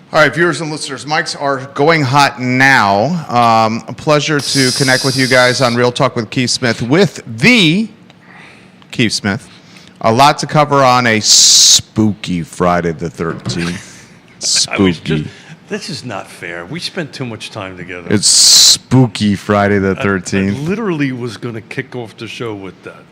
All right, viewers and listeners, mics are going hot now. A pleasure to connect with you guys on Real Talk with Keith Smith with the Keith Smith. A lot to cover on a spooky Friday the 13th. Spooky. This is not fair. We spent too much time together. It's spooky Friday the 13th. I literally was going to kick off the show with that.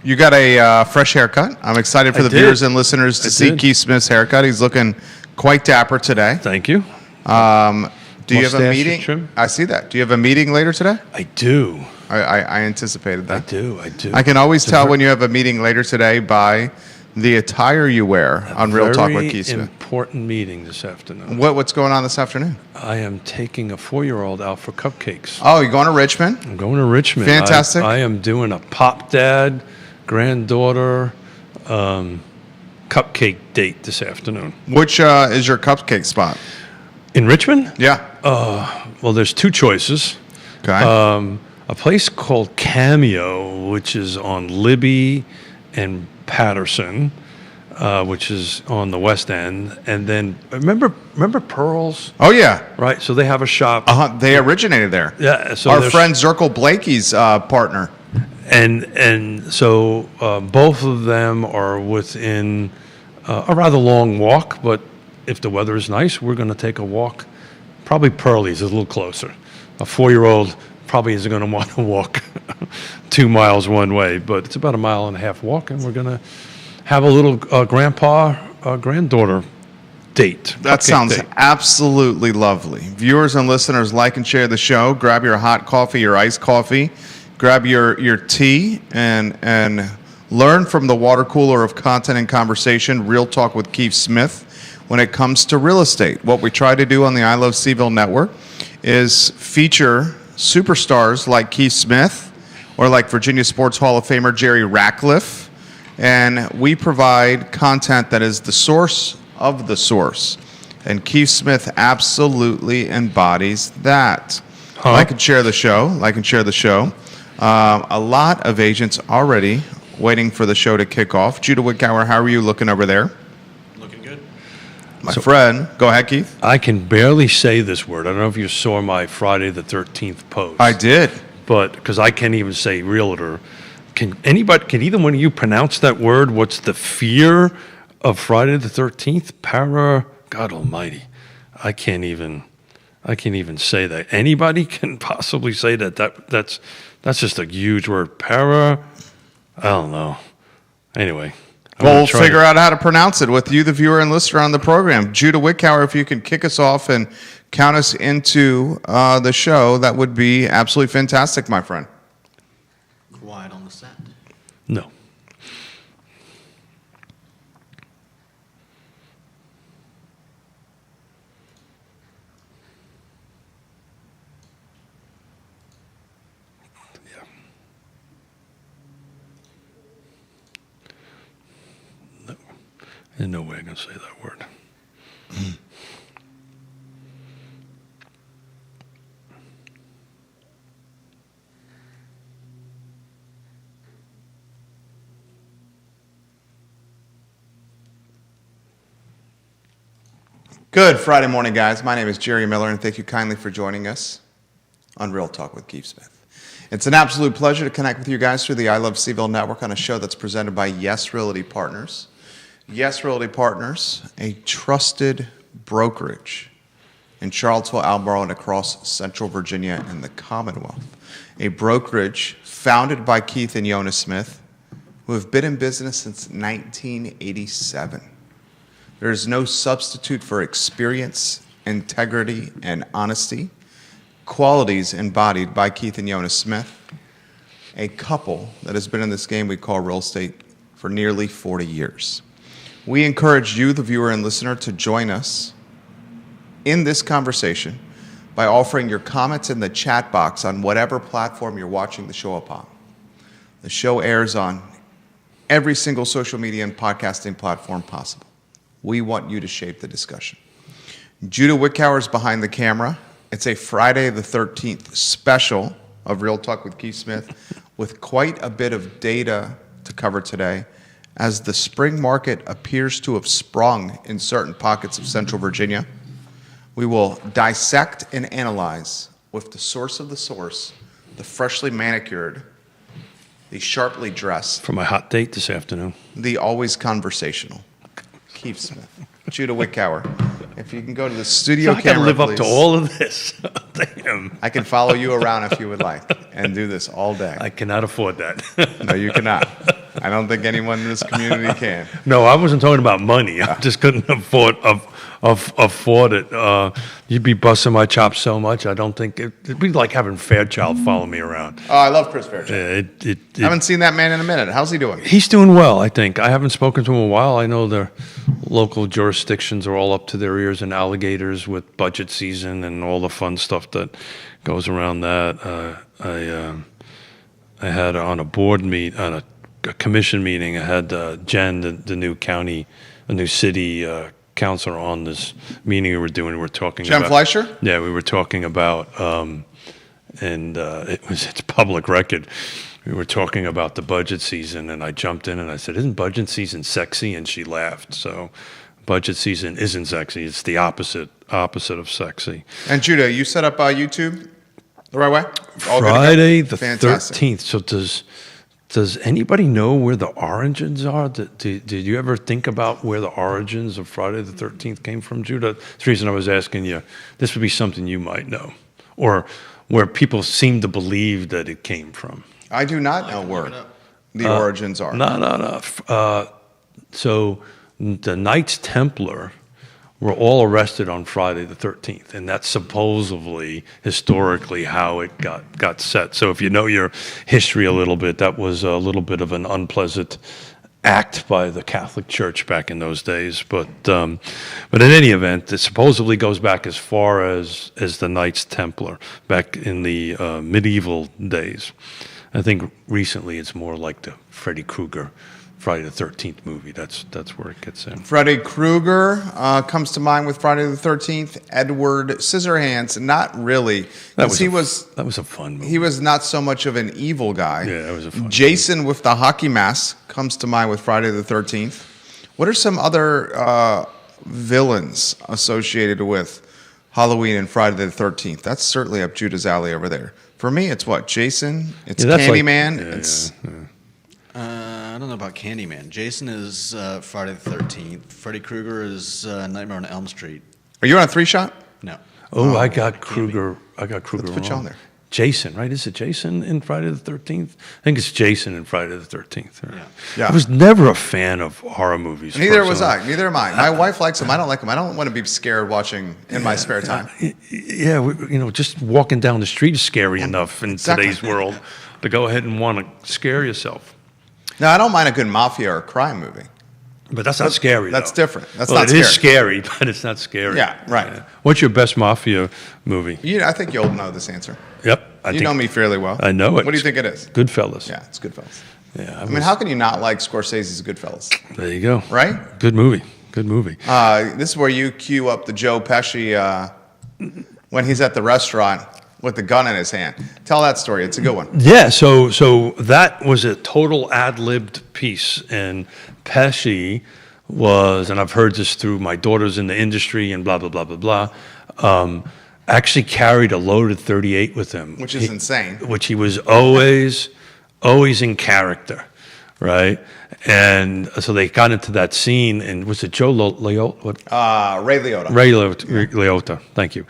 You got a fresh haircut. I'm excited for the viewers and listeners to see Keith Smith's haircut. He's looking quite dapper today. Thank you. Do you have a meeting? Trim? I see that. Do you have a meeting later today? I do. I anticipated that. I do. I can always tell when you have a meeting later today by the attire you wear on Real Talk with Keith Smith. Very important meeting this afternoon. What's going on this afternoon? I am taking a 4-year-old out for cupcakes. Oh, you're going to Richmond? I'm going to Richmond. Fantastic. I am doing a pop dad, granddaughter, cupcake date this afternoon. Which is your cupcake spot? In Richmond? Yeah. Well, there's two choices. Okay. A place called Cameo, which is on Libby and Patterson, which is on the West End. And then, remember Pearls? Oh, yeah. Right, so they have a shop. They originated there. Yeah. So our friend Zirkle Blakey's partner. And so both of them are within a rather long walk, but if the weather is nice, we're going to take a walk. Probably Pearlie's is a little closer. A 4-year-old probably isn't going to want to walk 2 miles one way, but it's about a 1.5 mile walk, and we're going to have a little granddaughter date. That sounds date. Absolutely lovely. Viewers and listeners, like and share the show. Grab your hot coffee, your iced coffee. Grab your tea and learn from the water cooler of content and conversation, Real Talk with Keith Smith, when it comes to real estate. What we try to do on the I Love CVille network is feature superstars like Keith Smith or like Virginia Sports Hall of Famer Jerry Ratcliffe, and we provide content that is the source of the source. And Keith Smith absolutely embodies that. Like and share the show. A lot of agents already waiting for the show to kick off. Judah Wittgauer, how are you looking over there? Looking good. My friend, go ahead, Keith. I can barely say this word. I don't know if you saw my Friday the 13th post. I did. But because I can't even say realtor. Can either one of you pronounce that word? What's the fear of Friday the 13th? God almighty. I can't even say that. Anybody can possibly say that. That's just a huge word. I don't know. Anyway. We'll figure out how to pronounce it with you, the viewer and listener on the program. Judah Wittgauer, if you can kick us off and count us into the show, that would be absolutely fantastic, my friend. Quiet on the set. No. There's no way I'm going to say that word. Good Friday morning, guys. My name is Jerry Miller, and thank you kindly for joining us on Real Talk with Keith Smith. It's an absolute pleasure to connect with you guys through the I Love CVille network on a show that's presented by Yes Realty Partners. Yes Realty Partners, a trusted brokerage in Charlottesville, Albemarle, and across Central Virginia and the Commonwealth. A brokerage founded by Keith and Yona Smith, who have been in business since 1987. There is no substitute for experience, integrity, and honesty, qualities embodied by Keith and Yona Smith, a couple that has been in this game we call real estate for nearly 40 years. We encourage you, the viewer and listener, to join us in this conversation by offering your comments in the chat box on whatever platform you're watching the show upon. The show airs on every single social media and podcasting platform possible. We want you to shape the discussion. Judah Wittgauer is behind the camera. It's a Friday the 13th special of Real Talk with Keith Smith with quite a bit of data to cover today, as the spring market appears to have sprung in certain pockets of Central Virginia. We will dissect and analyze with the source of the source, the freshly manicured, the sharply dressed, For my hot date this afternoon. the always conversational, Keith Smith, Judah Wickower. If you can go to the studio So I got to camera, live up please. to all of this. Damn. I can follow you around if you would like and do this all day. I cannot afford that. No, you cannot. I don't think anyone in this community can. No, I wasn't talking about money. I just couldn't afford it. You'd be busting my chops so much. I don't think it'd be like having Fairchild follow me around. Oh, I love Chris Fairchild. Yeah, I haven't seen that man in a minute. How's he doing? He's doing well, I think. I haven't spoken to him in a while. I know the local jurisdictions are all up to their ears in alligators with budget season and all the fun stuff that goes around that. I had on a on a commission meeting. I had Jen, the new city councilor, on this meeting we were doing. We were talking Jen about Fleischer? Yeah, we were talking about, and it's public record. We were talking about the budget season, and I jumped in and I said, "Isn't budget season sexy?" And she laughed. So, budget season isn't sexy. It's the opposite of sexy. And Judah, you set up YouTube the right way? All good to go? Friday the Fantastic. 13th. So does anybody know where the origins are? Did you ever think about where the origins of Friday the 13th came from, Judah? That's the reason I was asking you. This would be something you might know, or where people seem to believe that it came from. I do not know where the origins are. No. So the Knights Templar were all arrested on Friday the 13th, and that's supposedly, historically, how it got set. So if you know your history a little bit, that was a little bit of an unpleasant act by the Catholic Church back in those days. But in any event, it supposedly goes back as far as the Knights Templar, back in the medieval days. I think recently it's more like the Freddy Krueger Friday the 13th movie. That's where it gets in. Freddy Krueger comes to mind with Friday the 13th. Edward Scissorhands, not really. That was a fun movie. He was not so much of an evil guy. Yeah, that was a fun Jason with the hockey mask comes to mind with Friday the 13th. What are some other villains associated with Halloween and Friday the 13th? That's certainly up Judah's alley over there. For me, it's what? Jason? It's Candyman? I don't know about Candyman. Jason is Friday the 13th. Freddy Krueger is Nightmare on Elm Street. Are you on a 3-shot? No. Oh, I got Krueger. Let's put you wrong. on there. Jason, right? Is it Jason in Friday the 13th? I think it's Jason in Friday the 13th. Yeah. I was never a fan of horror movies. Neither was personally. I. Neither am I. My wife likes them. I don't like them. I don't want to be scared watching in my spare time. Yeah, just walking down the street is scary enough in Exactly. today's world to go ahead and want to scare yourself. No, I don't mind a good mafia or crime movie. But that's not scary. That's though. different. That's Well, not it is scary, but it's not scary. Yeah, right. What's your best mafia movie? I think you'll know this answer. Yep. You know me fairly well. I know it. What do you think it is? Goodfellas. Yeah, it's Goodfellas. Yeah. I mean, how can you not like Scorsese's Goodfellas? There you go. Right? Good movie. Good movie. This is where you cue up the Joe Pesci when he's at the restaurant with the gun in his hand. Tell that story. It's a good one. Yeah, so that was a total ad-libbed piece, and Pesci was, and I've heard this through my daughters in the industry and blah, blah, blah, blah, blah, actually carried a loaded 38 with him. Which is insane. Which he was always in character, right? And so they got into that scene, and was it Joe Liotta? Ray Liotta. Ray Liotta, thank you.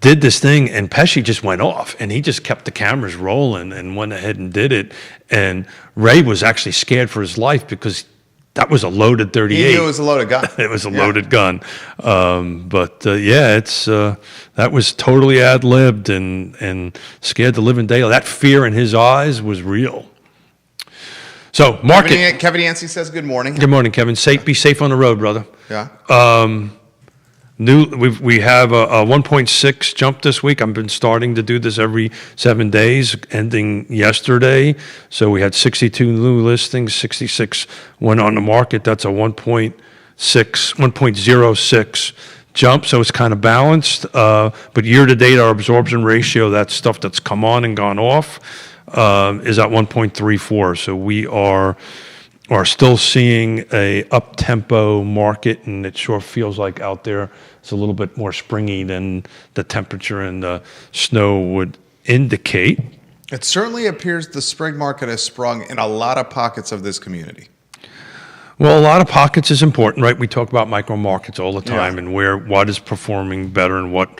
Did this thing, and Pesci just went off, and he just kept the cameras rolling and went ahead and did it. And Ray was actually scared for his life because that was a loaded 38. He knew it was a loaded gun. It was a loaded gun. It's that was totally ad-libbed and scared the living daylight. That fear in his eyes was real. So, market. Kevin Yancey says good morning. Good morning, Kevin. Be safe on the road, brother. Yeah. We have a 1.6 jump this week. I've been starting to do this every 7 days, ending yesterday. So we had 62 new listings, 66 went on the market. That's a 1.06 jump, so it's kind of balanced. But year to date, our absorption ratio, that stuff that's come on and gone off, is at 1.34. So we are are still seeing a up-tempo market, and it sure feels like out there it's a little bit more springy than the temperature and the snow would indicate. It certainly appears the spring market has sprung in a lot of pockets of this community. Well, a lot of pockets is important, right? We talk about micro markets all the time, Yeah. and what is performing better and what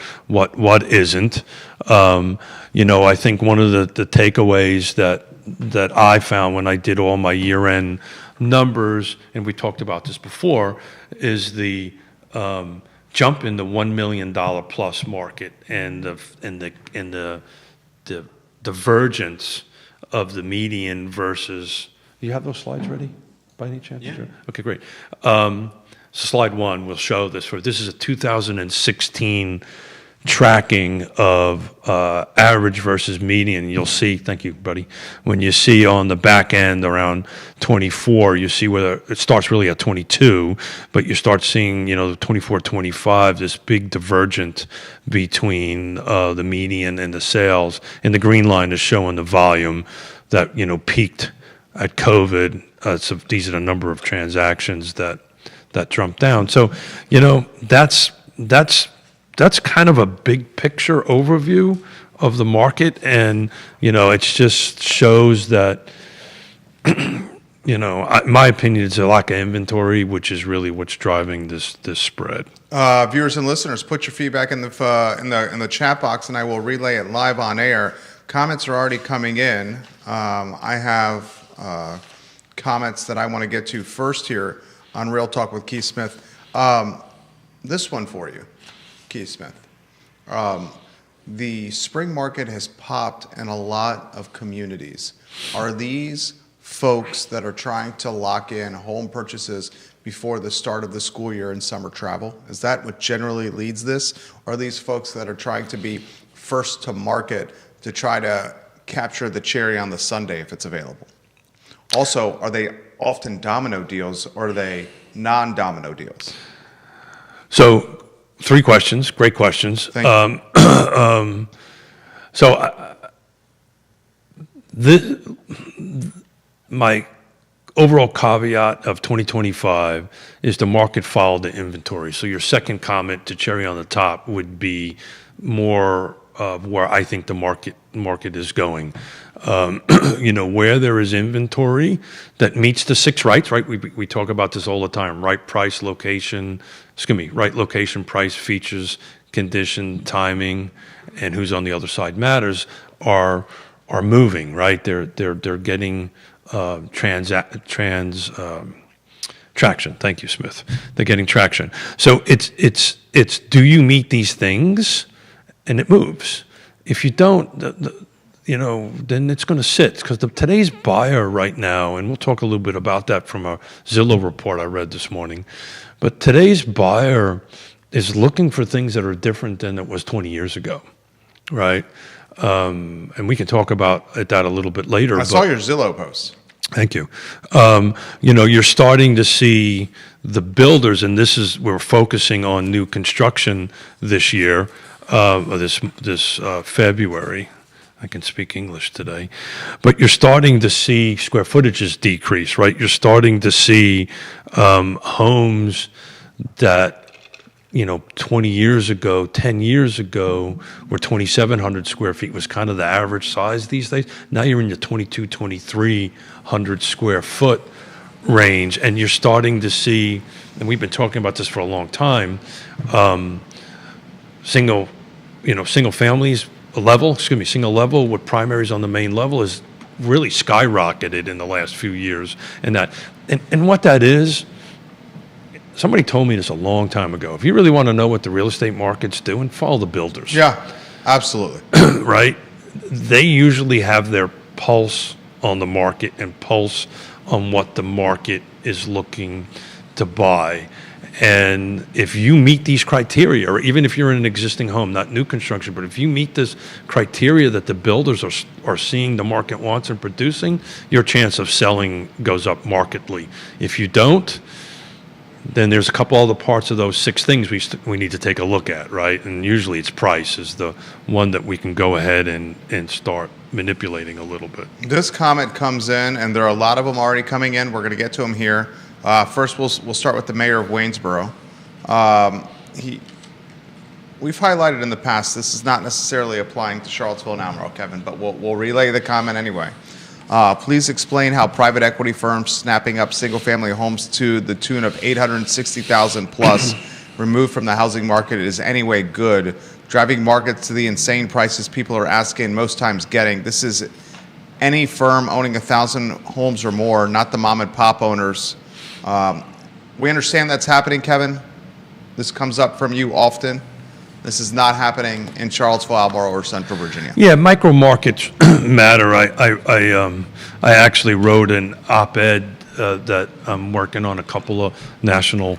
isn't. I think one of the takeaways that I found when I did all my year-end numbers, and we talked about this before, is the jump in the $1 million plus market and the divergence of the median versus. Do you have those slides ready by any chance? Yeah. Okay, great. So slide 1 will show this. This is a 2016 tracking of average versus median. You'll see, thank you, buddy. When you see on the back end around 24, you see where it starts really at 22, but you start seeing, 24, 25, this big divergence between the median and the sales. And the green line is showing the volume that, peaked at COVID. So these are the number of transactions that jumped down. So, that's kind of a big picture overview of the market, and it just shows that my opinion is a lack of inventory, which is really what's driving this spread. Viewers and listeners, put your feedback in the chat box, and I will relay it live on air. Comments are already coming in. I have comments that I want to get to first here on Real Talk with Keith Smith. This one for you, Keith Smith. The spring market has popped in a lot of communities. Are these folks that are trying to lock in home purchases before the start of the school year and summer travel? Is that what generally leads this? Or are these folks that are trying to be first to market to try to capture the cherry on the sundae if it's available? Also, are they often domino deals or are they non-domino deals? So 3 questions, great questions. Thank you. My overall caveat of 2025 is the market followed the inventory. So your second comment to cherry on the top would be more of where I think the market is going. Where there is inventory that meets the 6 rights, right? We talk about this all the time, right price, location, right location, price, features, condition, timing, and who's on the other side matters are moving, right? They're getting traction. Thank you, Smith. They're getting traction. So it's do you meet these things? And it moves. If you don't, then it's going to sit, because today's buyer right now, and we'll talk a little bit about that from a Zillow report I read this morning, but today's buyer is looking for things that are different than it was 20 years ago, right? And we can talk about that a little bit later. I saw your Zillow post. Thank you. You're starting to see the builders, and we're focusing on new construction this year, this February. I can speak English today, but you're starting to see square footages decrease, right? You're starting to see homes that 20 years ago, 10 years ago, where 2,700 square feet was kind of the average size these days. Now you're in the 2,300 square foot range, and you're starting to see, and we've been talking about this for a long time, single families single level with primaries on the main level is really skyrocketed in the last few years. And what that is, somebody told me this a long time ago. If you really want to know what the real estate market's doing, follow the builders. Yeah, absolutely. Right? They usually have their pulse on the market and pulse on what the market is looking to buy. And if you meet these criteria, or even if you're in an existing home, not new construction, but if you meet this criteria that the builders are seeing the market wants and producing, your chance of selling goes up markedly. If you don't, then there's a couple other parts of those 6 things we need to take a look at, right? And usually it's price is the one that we can go ahead and start manipulating a little bit. This comment comes in, and there are a lot of them already coming in. We're going to get to them here. First, we'll start with the mayor of Waynesboro. We've highlighted in the past, this is not necessarily applying to Charlottesville and Albemarle, Kevin, but we'll relay the comment anyway. Please explain how private equity firms snapping up single-family homes to the tune of 860,000 plus removed from the housing market is anyway good, driving markets to the insane prices people are asking, most times getting. This is any firm owning 1,000 homes or more, not the mom and pop owners. We understand that's happening, Kevin. This comes up from you often. This is not happening in Charlottesville, Albemarle, or Central Virginia. Yeah, micro markets matter. I actually wrote an op-ed that I'm working on a couple of national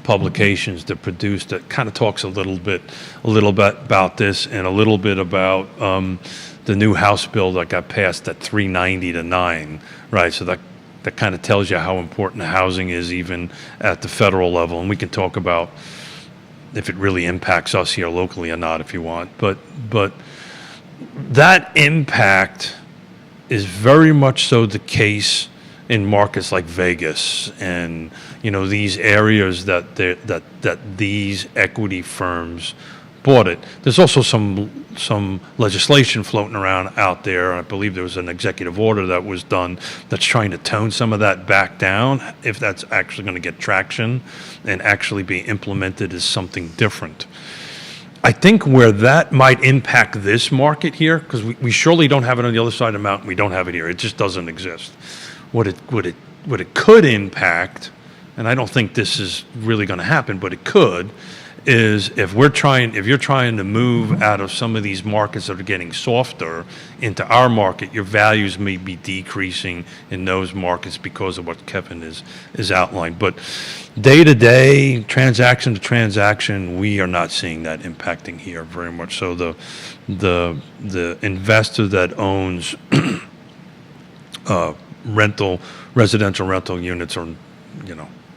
publications that produced that kind of talks a little bit about this, and a little bit about the new House bill that got passed at 390 to 9, right? So that kind of tells you how important housing is even at the federal level, and we can talk about if it really impacts us here locally or not if you want. But that impact is very much so the case in markets like Vegas and these areas that these equity firms bought it. There's also some legislation floating around out there. I believe there was an executive order that was done that's trying to tone some of that back down. If that's actually going to get traction and actually be implemented is something different. I think where that might impact this market here, because we surely don't have it on the other side of the mountain, we don't have it here. It just doesn't exist. What it could impact, and I don't think this is really going to happen, but it could, is if you're trying to move out of some of these markets that are getting softer into our market, your values may be decreasing in those markets because of what Kevin is outlined. But day to day, transaction to transaction, we are not seeing that impacting here very much. So the investor that owns residential rental units are,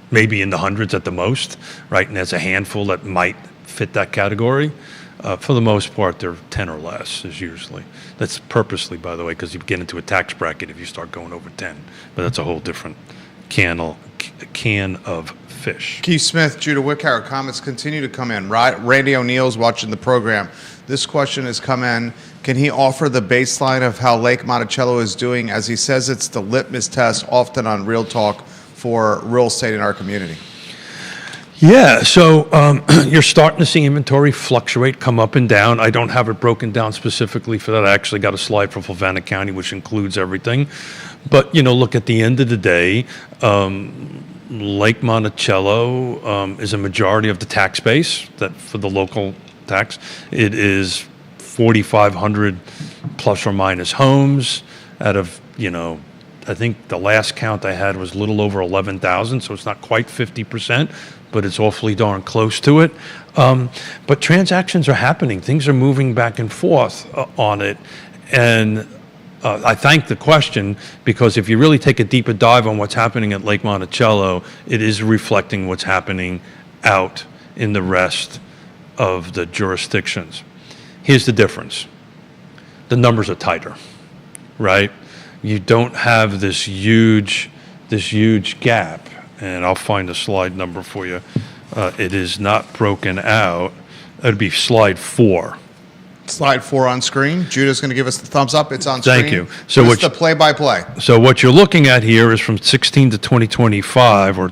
maybe in the hundreds at the most, right? And there's a handful that might fit that category. For the most part, they're 10 or less is usually. That's purposely, by the way, because you get into a tax bracket if you start going over 10. But that's a whole different can of fish. Keith Smith, Judah Wickhauer, comments continue to come in. Randy O'Neill's watching the program. This question has come in. Can he offer the baseline of how Lake Monticello is doing? As he says, it's the litmus test often on Real Talk for real estate in our community. Yeah, so you're starting to see inventory fluctuate, come up and down. I don't have it broken down specifically for that. I actually got a slide for Fluvanna County, which includes everything. But, look, at the end of the day, Lake Monticello is a majority of the tax base that for the local tax. It is 4,500 plus or minus homes out of, I think the last count I had was a little over 11,000, so it's not quite 50%, but it's awfully darn close to it. But transactions are happening. Things are moving back and forth on it. And I thank the question, because if you really take a deeper dive on what's happening at Lake Monticello, it is reflecting what's happening out in the rest of the jurisdictions. Here's the difference. The numbers are tighter, right? You don't have this huge gap, and I'll find a slide number for you. It is not broken out. It'd be slide 4. Slide 4 on screen. Judah's going to give us the thumbs up. It's on screen. Thank you. So it's the play-by-play. So what you're looking at here is from 16 to 2025, or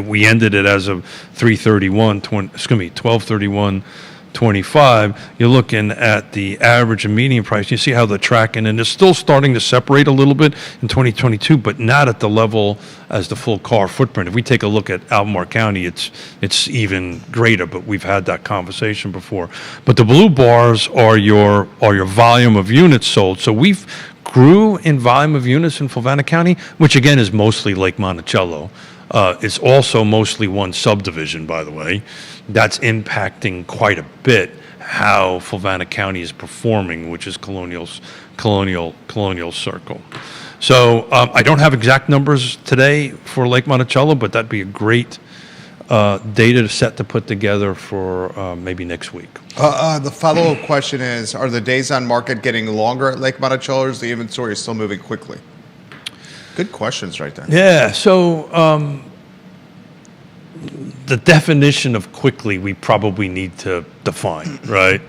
we ended it as of 12/31/25. You're looking at the average and median price. You see how they're tracking, and they're still starting to separate a little bit in 2022, but not at the level as the full car footprint. If we take a look at Albemarle County, it's even greater, but we've had that conversation before. But the blue bars are your volume of units sold. So we've grew in volume of units in Fluvanna County, which again is mostly Lake Monticello. It's also mostly one subdivision, by the way. That's impacting quite a bit how Fluvanna County is performing, which is Colonial Circle. So I don't have exact numbers today for Lake Monticello, but that'd be a great Data set to put together for maybe next week. The follow-up question is, are the days on market getting longer at Lake Monticello, or is the inventory still moving quickly? Good questions right there. Yeah, so the definition of quickly we probably need to define, right?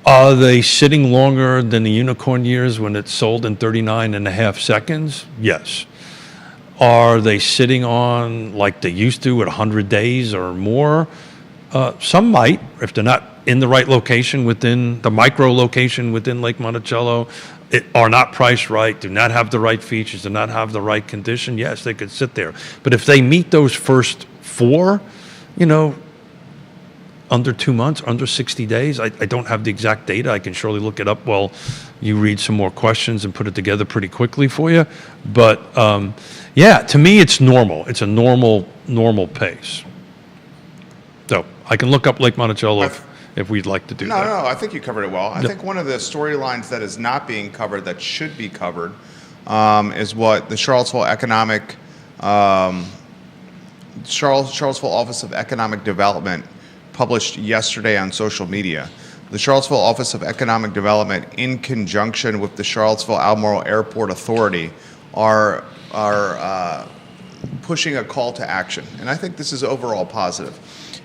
Are they sitting longer than the unicorn years when it's sold in 39 and a half seconds? Yes. Are they sitting on like they used to at 100 days or more? Some might, if they're not in the right location within the micro location within Lake Monticello, are not priced right, do not have the right features, do not have the right condition. Yes, they could sit there. But if they meet those first four, under 2 months, under 60 days, I don't have the exact data. I can surely look it up while you read some more questions and put it together pretty quickly for you. But yeah, to me, it's normal. It's a normal pace. So I can look up Lake Monticello if we'd like to do that. No, I think you covered it well. I think one of the storylines that is not being covered that should be covered is what the Charlottesville Office of Economic Development published yesterday on social media. The Charlottesville Office of Economic Development, in conjunction with the Charlottesville-Albemarle Airport Authority, are pushing a call to action. And I think this is overall positive.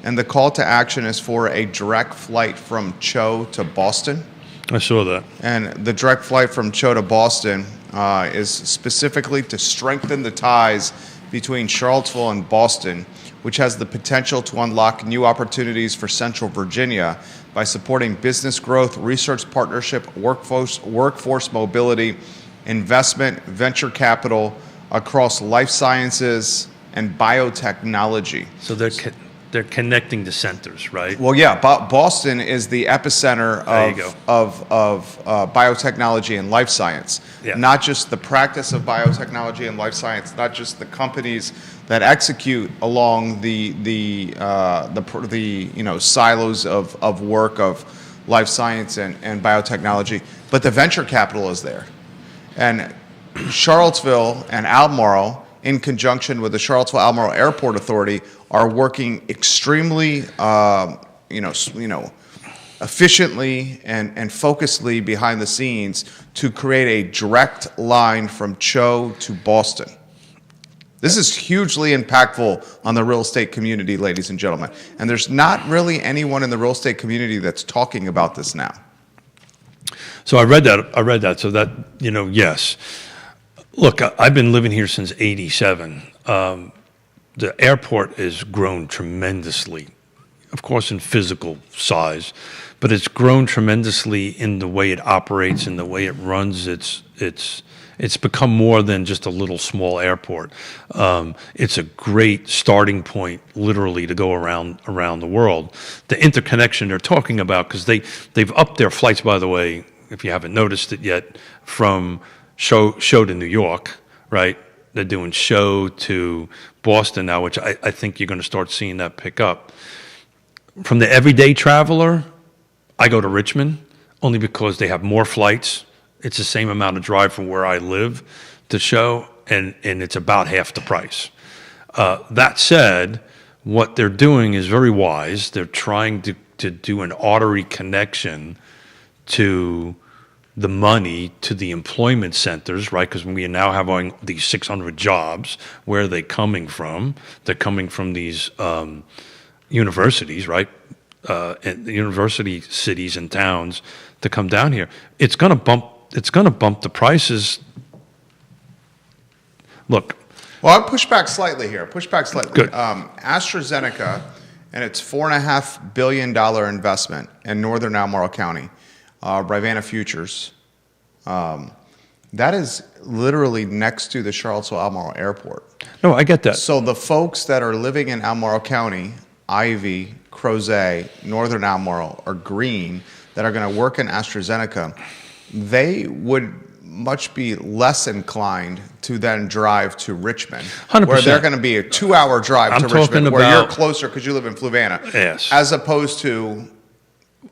And the call to action is for a direct flight from Cho to Boston. I saw that. And the direct flight from Cho to Boston is specifically to strengthen the ties between Charlottesville and Boston, which has the potential to unlock new opportunities for Central Virginia by supporting business growth, research partnership, workforce mobility, investment, venture capital across life sciences and biotechnology. So they're connecting the centers, right? Well, yeah, Boston is the epicenter of biotechnology and life science. Yeah. Not just the practice of biotechnology and life science, not just the companies that execute along the silos of work of life science and biotechnology, but the venture capital is there. And Charlottesville and Albemarle, in conjunction with the Charlottesville-Albemarle Airport Authority, are working extremely, efficiently and focusedly behind the scenes to create a direct line from Cho to Boston. This is hugely impactful on the real estate community, ladies and gentlemen. And there's not really anyone in the real estate community that's talking about this now. So I read that. So that, yes. Look, I've been living here since '87. The airport has grown tremendously, of course, in physical size, but it's grown tremendously in the way it operates, in the way it runs. It's become more than just a little small airport. It's a great starting point, literally, to go around the world. The interconnection they're talking about, because they've upped their flights, by the way, if you haven't noticed it yet, from show to New York, right? They're doing show to Boston now, which I think you're going to start seeing that pick up. From the everyday traveler, I go to Richmond only because they have more flights. It's the same amount of drive from where I live to show, and it's about half the price. That said, what they're doing is very wise. They're trying to do an artery connection to the money to the employment centers, right? Because we are now having these 600 jobs. Where are they coming from? They're coming from these universities, right? And the university cities and towns to come down here. It's going to bump the prices. Look. Well, I'll push back slightly here. Good. AstraZeneca and its $4.5 billion investment in northern Albemarle County, Rivanna Futures, that is literally next to the Charlottesville-Albemarle Airport. No, I get that. So the folks that are living in Albemarle County, Ivy, Crozet, northern Albemarle, or Green, that are going to work in AstraZeneca, they would much be less inclined to then drive to Richmond, 100%. where they're going to be a 2-hour drive to Richmond, where you're closer because you live in Fluvanna, yes, as opposed to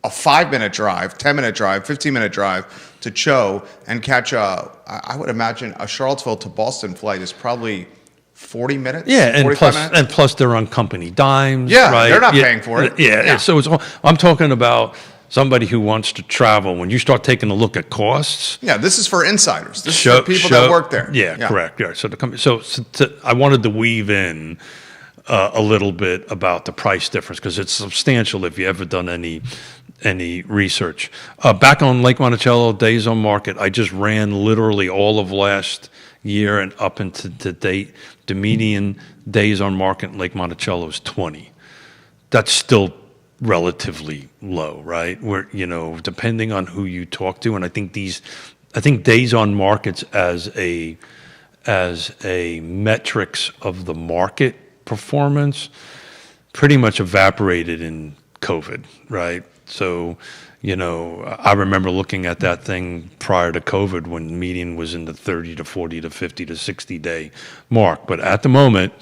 a 5-minute drive, 10-minute drive, 15-minute drive to Cho and catch I would imagine a Charlottesville to Boston flight is probably 40 minutes? Yeah, and 45 minutes? plus they're on company dimes. Yeah, right? they're not paying for it. Yeah, Yeah. so I'm talking about somebody who wants to travel. When you start taking a look at costs, Yeah, this is for insiders. This is for people that work there. Yeah, correct. Yeah. I wanted to weave in a little bit about the price difference because it's substantial if you ever done any research. Back on Lake Monticello, days on market, I just ran literally all of last year and up into the date. The median days on market in Lake Monticello is 20. That's still relatively low, right? Where, depending on who you talk to, and I think days on markets as a metrics of the market performance pretty much evaporated in COVID, right? So, I remember looking at that thing prior to COVID when median was in the 30 to 40 to 50 to 60 day mark. But at the moment,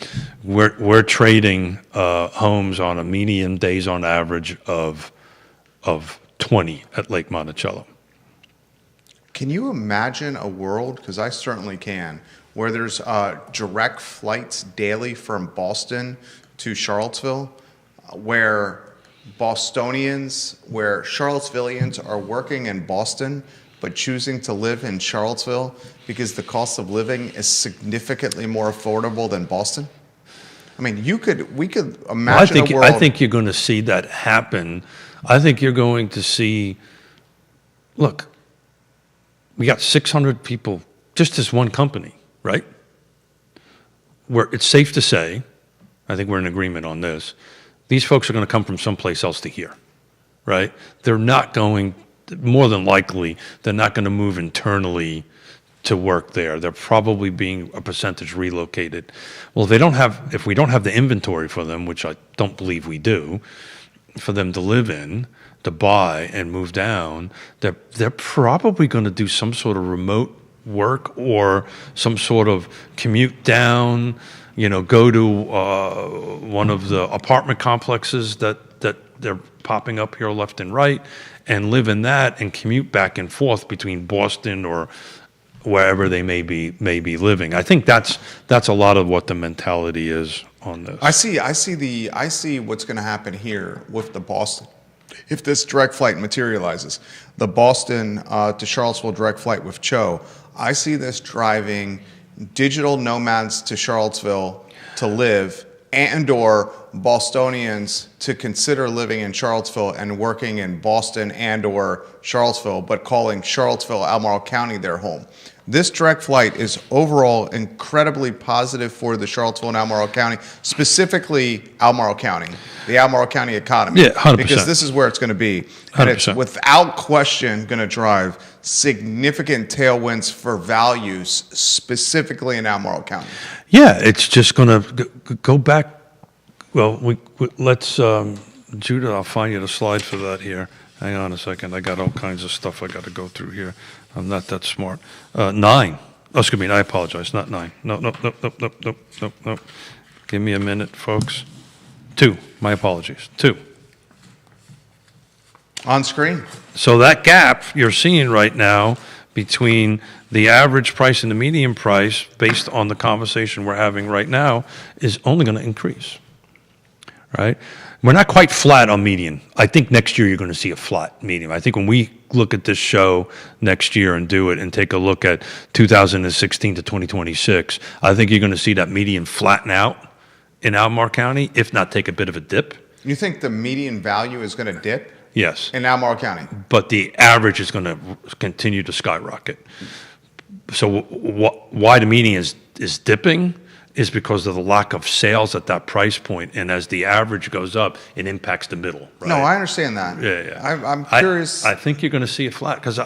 we're trading homes on a median days on average of 20 at Lake Monticello. Can you imagine a world, because I certainly can, where there's direct flights daily from Boston to Charlottesville, where Charlottesvillians are working in Boston but choosing to live in Charlottesville because the cost of living is significantly more affordable than Boston? I mean, we could imagine a world. I think you're going to see that happen. I think you're going to see, look, we got 600 people, just as one company, right? Where it's safe to say, I think we're in agreement on this, these folks are going to come from someplace else to here, right? They're not going, more than likely, they're not going to move internally to work there. They're probably being a percentage relocated. Well, if we don't have the inventory for them, which I don't believe we do, for them to live in, to buy and move down, they're probably going to do some sort of remote work or some sort of commute down, go to one of the apartment complexes that they're popping up here left and right and live in that and commute back and forth between Boston or wherever they may be living. I think that's a lot of what the mentality is on this. I see what's going to happen here with the Boston. If this direct flight materializes, the Boston to Charlottesville direct flight with Cho, I see this driving digital nomads to Charlottesville to live and/or Bostonians to consider living in Charlottesville and working in Boston and/or Charlottesville, but calling Charlottesville, Albemarle County their home. This direct flight is overall incredibly positive for the Charlottesville and Albemarle County, specifically Albemarle County, the Albemarle County economy. Yeah, 100%. Because this is where it's going to be. And it's 100%. without question going to drive significant tailwinds for values, specifically in Albemarle County. Yeah, it's just going to go back. Well, let's, Judah, I'll find you the slide for that here. Hang on a second. I got all kinds of stuff I got to go through here. I'm not that smart. 9. Oh, excuse me. I apologize. Not 9. No. Give me a minute, folks. 2. My apologies. 2. On screen. So that gap you're seeing right now between the average price and the median price, based on the conversation we're having right now, is only going to increase, right? We're not quite flat on median. I think next year you're going to see a flat median. I think when we look at this show next year and do it and take a look at 2016 to 2026, I think you're going to see that median flatten out in Albemarle County, if not take a bit of a dip. You think the median value is going to dip? Yes. In Albemarle County? But the average is going to continue to skyrocket. So why the median is dipping is because of the lack of sales at that price point. And as the average goes up, it impacts the middle. Right? No, I understand that. Yeah. I'm curious. I think you're going to see it flat because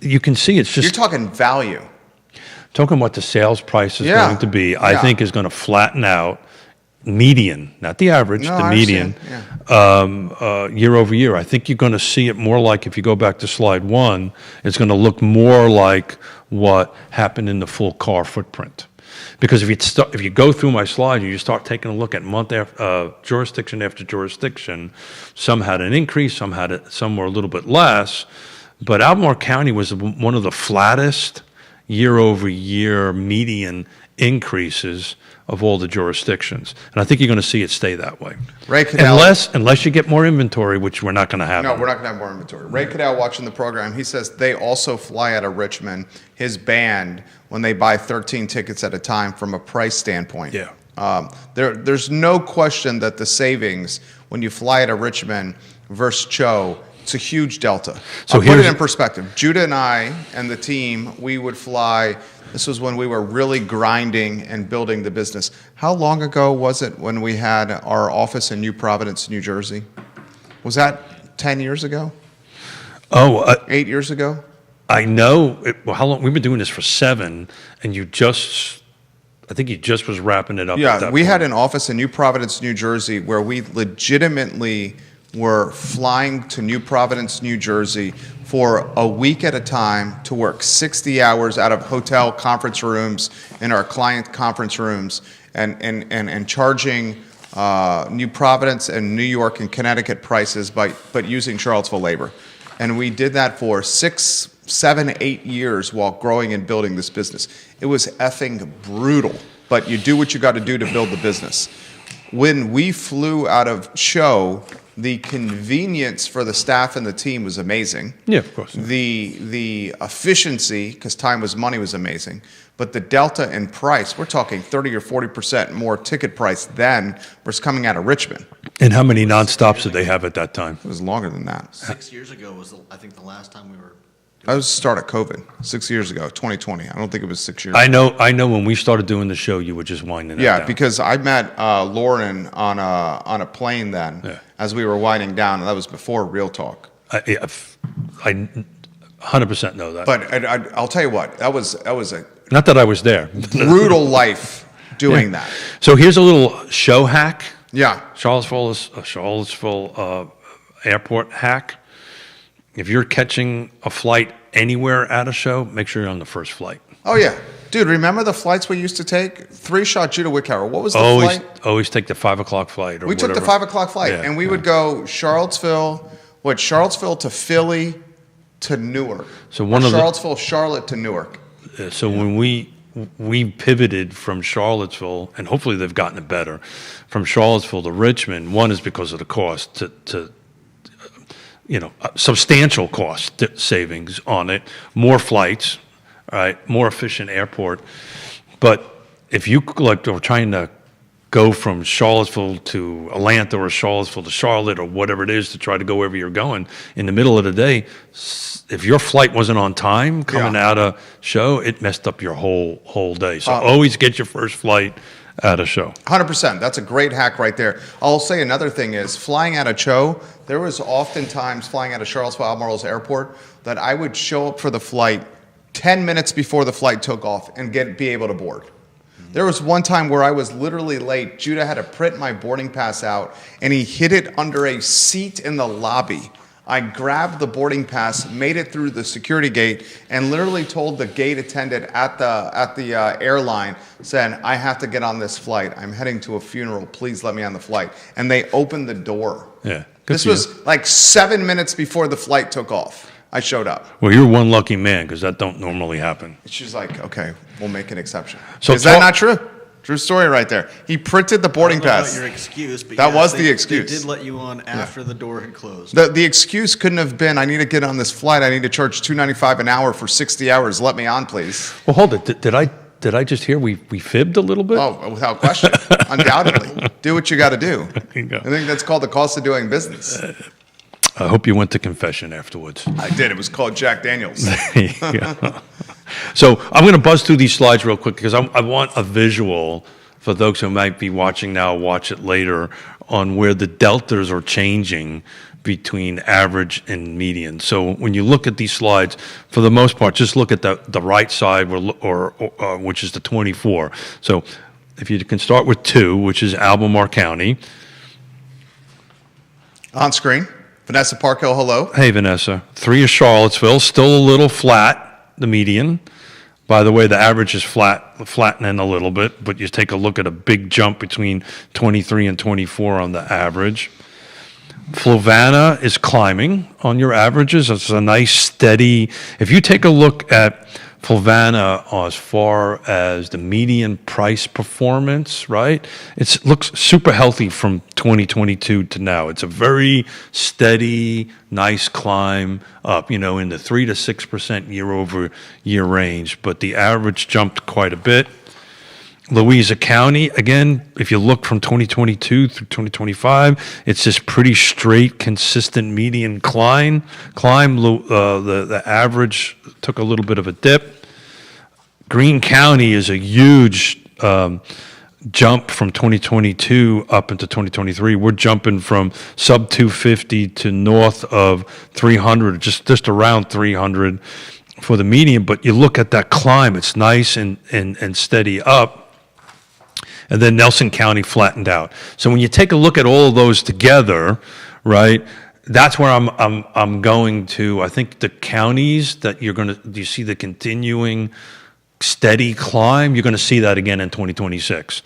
you can see it's just. You're talking value. Talking what the sales price is going to be, I think is going to flatten out. Median, not the average, No, the I median, year over year. I think you're going to see it more like, if you go back to slide 1, it's going to look more like what happened in the full car footprint. Because if you go through my slide and you start taking a look at jurisdiction after jurisdiction, some had an increase, some were a little bit less, but Albemarle County was one of the flattest year over year median increases of all the jurisdictions. And I think you're going to see it stay that way. Ray Cadell, Unless you get more inventory, which we're not going to have. no, we're not going to have more inventory. Ray Cadell watching the program, he says they also fly out of Richmond, his band, when they buy 13 tickets at a time from a price standpoint. Yeah. There's no question that the savings when you fly out of Richmond versus Cho, it's a huge delta. So I'll put it here's- in perspective. Judah and I and the team, we would fly. This was when we were really grinding and building the business. How long ago was it when we had our office in New Providence, New Jersey? Was that 10 years ago? 8 years ago? I know. How long? We've been doing this for 7, and I think you just was wrapping it up. at Yeah, that we point. had an office in New Providence, New Jersey, where we legitimately were flying to New Providence, New Jersey for a week at a time to work 60 hours out of hotel conference rooms in our client conference rooms and charging New Providence and New York and Connecticut prices but using Charlottesville labor. And we did that for 6, 7, 8 years while growing and building this business. It was effing brutal, but you do what you got to do to build the business. When we flew out of Cho, the convenience for the staff and the team was amazing. Yeah, of course. The efficiency, because time was money, was amazing. But the delta in price, we're talking 30 or 40% more ticket price then versus coming out of Richmond. And how many nonstops did they have at that time? It was longer than that. 6 years ago was, I think, the last time we were. That was the start of COVID, 6 years ago, 2020. I don't think it was 6 years. I know. When we started doing the show, you were just winding it Yeah, down. because I met Lauren on a plane then Yeah. as we were winding down, and that was before Real Talk. I 100% know that. But I'll tell you what, that was a Not that I was there. brutal life doing that. So here's a little show hack. Yeah. Charlottesville airport hack. If you're catching a flight anywhere at a show, make sure you're on the first flight. Oh, yeah. Dude, remember the flights we used to take? 3-shot Judah Wickhauer. What was the Always flight? take the 5 o'clock flight. Or We took the whatever. 5 o'clock flight, Yeah, and we would go Charlottesville to Philly to Newark. So one of the- Charlottesville, Charlotte to Newark. So when we pivoted from Charlottesville, and hopefully they've gotten it better, from Charlottesville to Richmond, one is because of the cost to substantial cost savings on it, more flights, right, more efficient airport. But if you are trying to go from Charlottesville to Atlanta or Charlottesville to Charlotte or whatever it is to try to go wherever you're going, in the middle of the day, if your flight wasn't on time coming out of show, it messed up your whole day. So always get your first flight at a show. 100%. That's a great hack right there. I'll say another thing is flying out of Cho, there was oftentimes flying out of Charlottesville Albemarle's airport that I would show up for the flight 10 minutes before the flight took off and be able to board. There was one time where I was literally late. Judah had to print my boarding pass out, and he hid it under a seat in the lobby. I grabbed the boarding pass, made it through the security gate, and literally told the gate attendant at the airline, saying, "I have to get on this flight. I'm heading to a funeral. Please let me on the flight." And they opened the door. Yeah. Good This for you. was like 7 minutes before the flight took off. I showed up. Well, you're one lucky man because that don't normally happen. She's like, "Okay, we'll make an exception." So Is that not true? True story right there. He printed the boarding I don't know pass. about your excuse, but That yes, was the they excuse. did let you on after the door had closed. The excuse couldn't have been, "I need to get on this flight. I need to charge $2.95 an hour for 60 hours. Let me on, please." Well, hold it. Did I just hear we fibbed a little bit? Oh, without question. Undoubtedly. Do what you got to do. There you go. I think that's called the cost of doing business. I hope you went to confession afterwards. I did. It was called Jack Daniels. Yeah. So I'm going to buzz through these slides real quick because I want a visual for those who might be watching now, watch it later, on where the deltas are changing between average and median. So when you look at these slides, for the most part, just look at the right side, or which is the 24. So if you can start with 2, which is Albemarle County. On screen, Vanessa Parkhill, hello. Hey, Vanessa. 3 is Charlottesville, still a little flat, the median. By the way, the average is flattening a little bit, but you take a look at a big jump between 23 and 24 on the average. Fluvanna is climbing on your averages. It's a nice steady. If you take a look at Flavanna, as far as the median price performance, right? It looks super healthy from 2022 to now. It's a very steady, nice climb up, in the 3 to 6% year over year range, but the average jumped quite a bit. Louisa County, again, if you look from 2022 through 2025, it's this pretty straight, consistent median climb. The average took a little bit of a dip. Greene County is a huge jump from 2022 up into 2023. We're jumping from sub 250 to north of 300, just around 300 for the median. But you look at that climb, it's nice and steady up. And then Nelson County flattened out. So when you take a look at all of those together, right, that's where I'm going to. I think the counties that you see the continuing steady climb, you're going to see that again in 2026.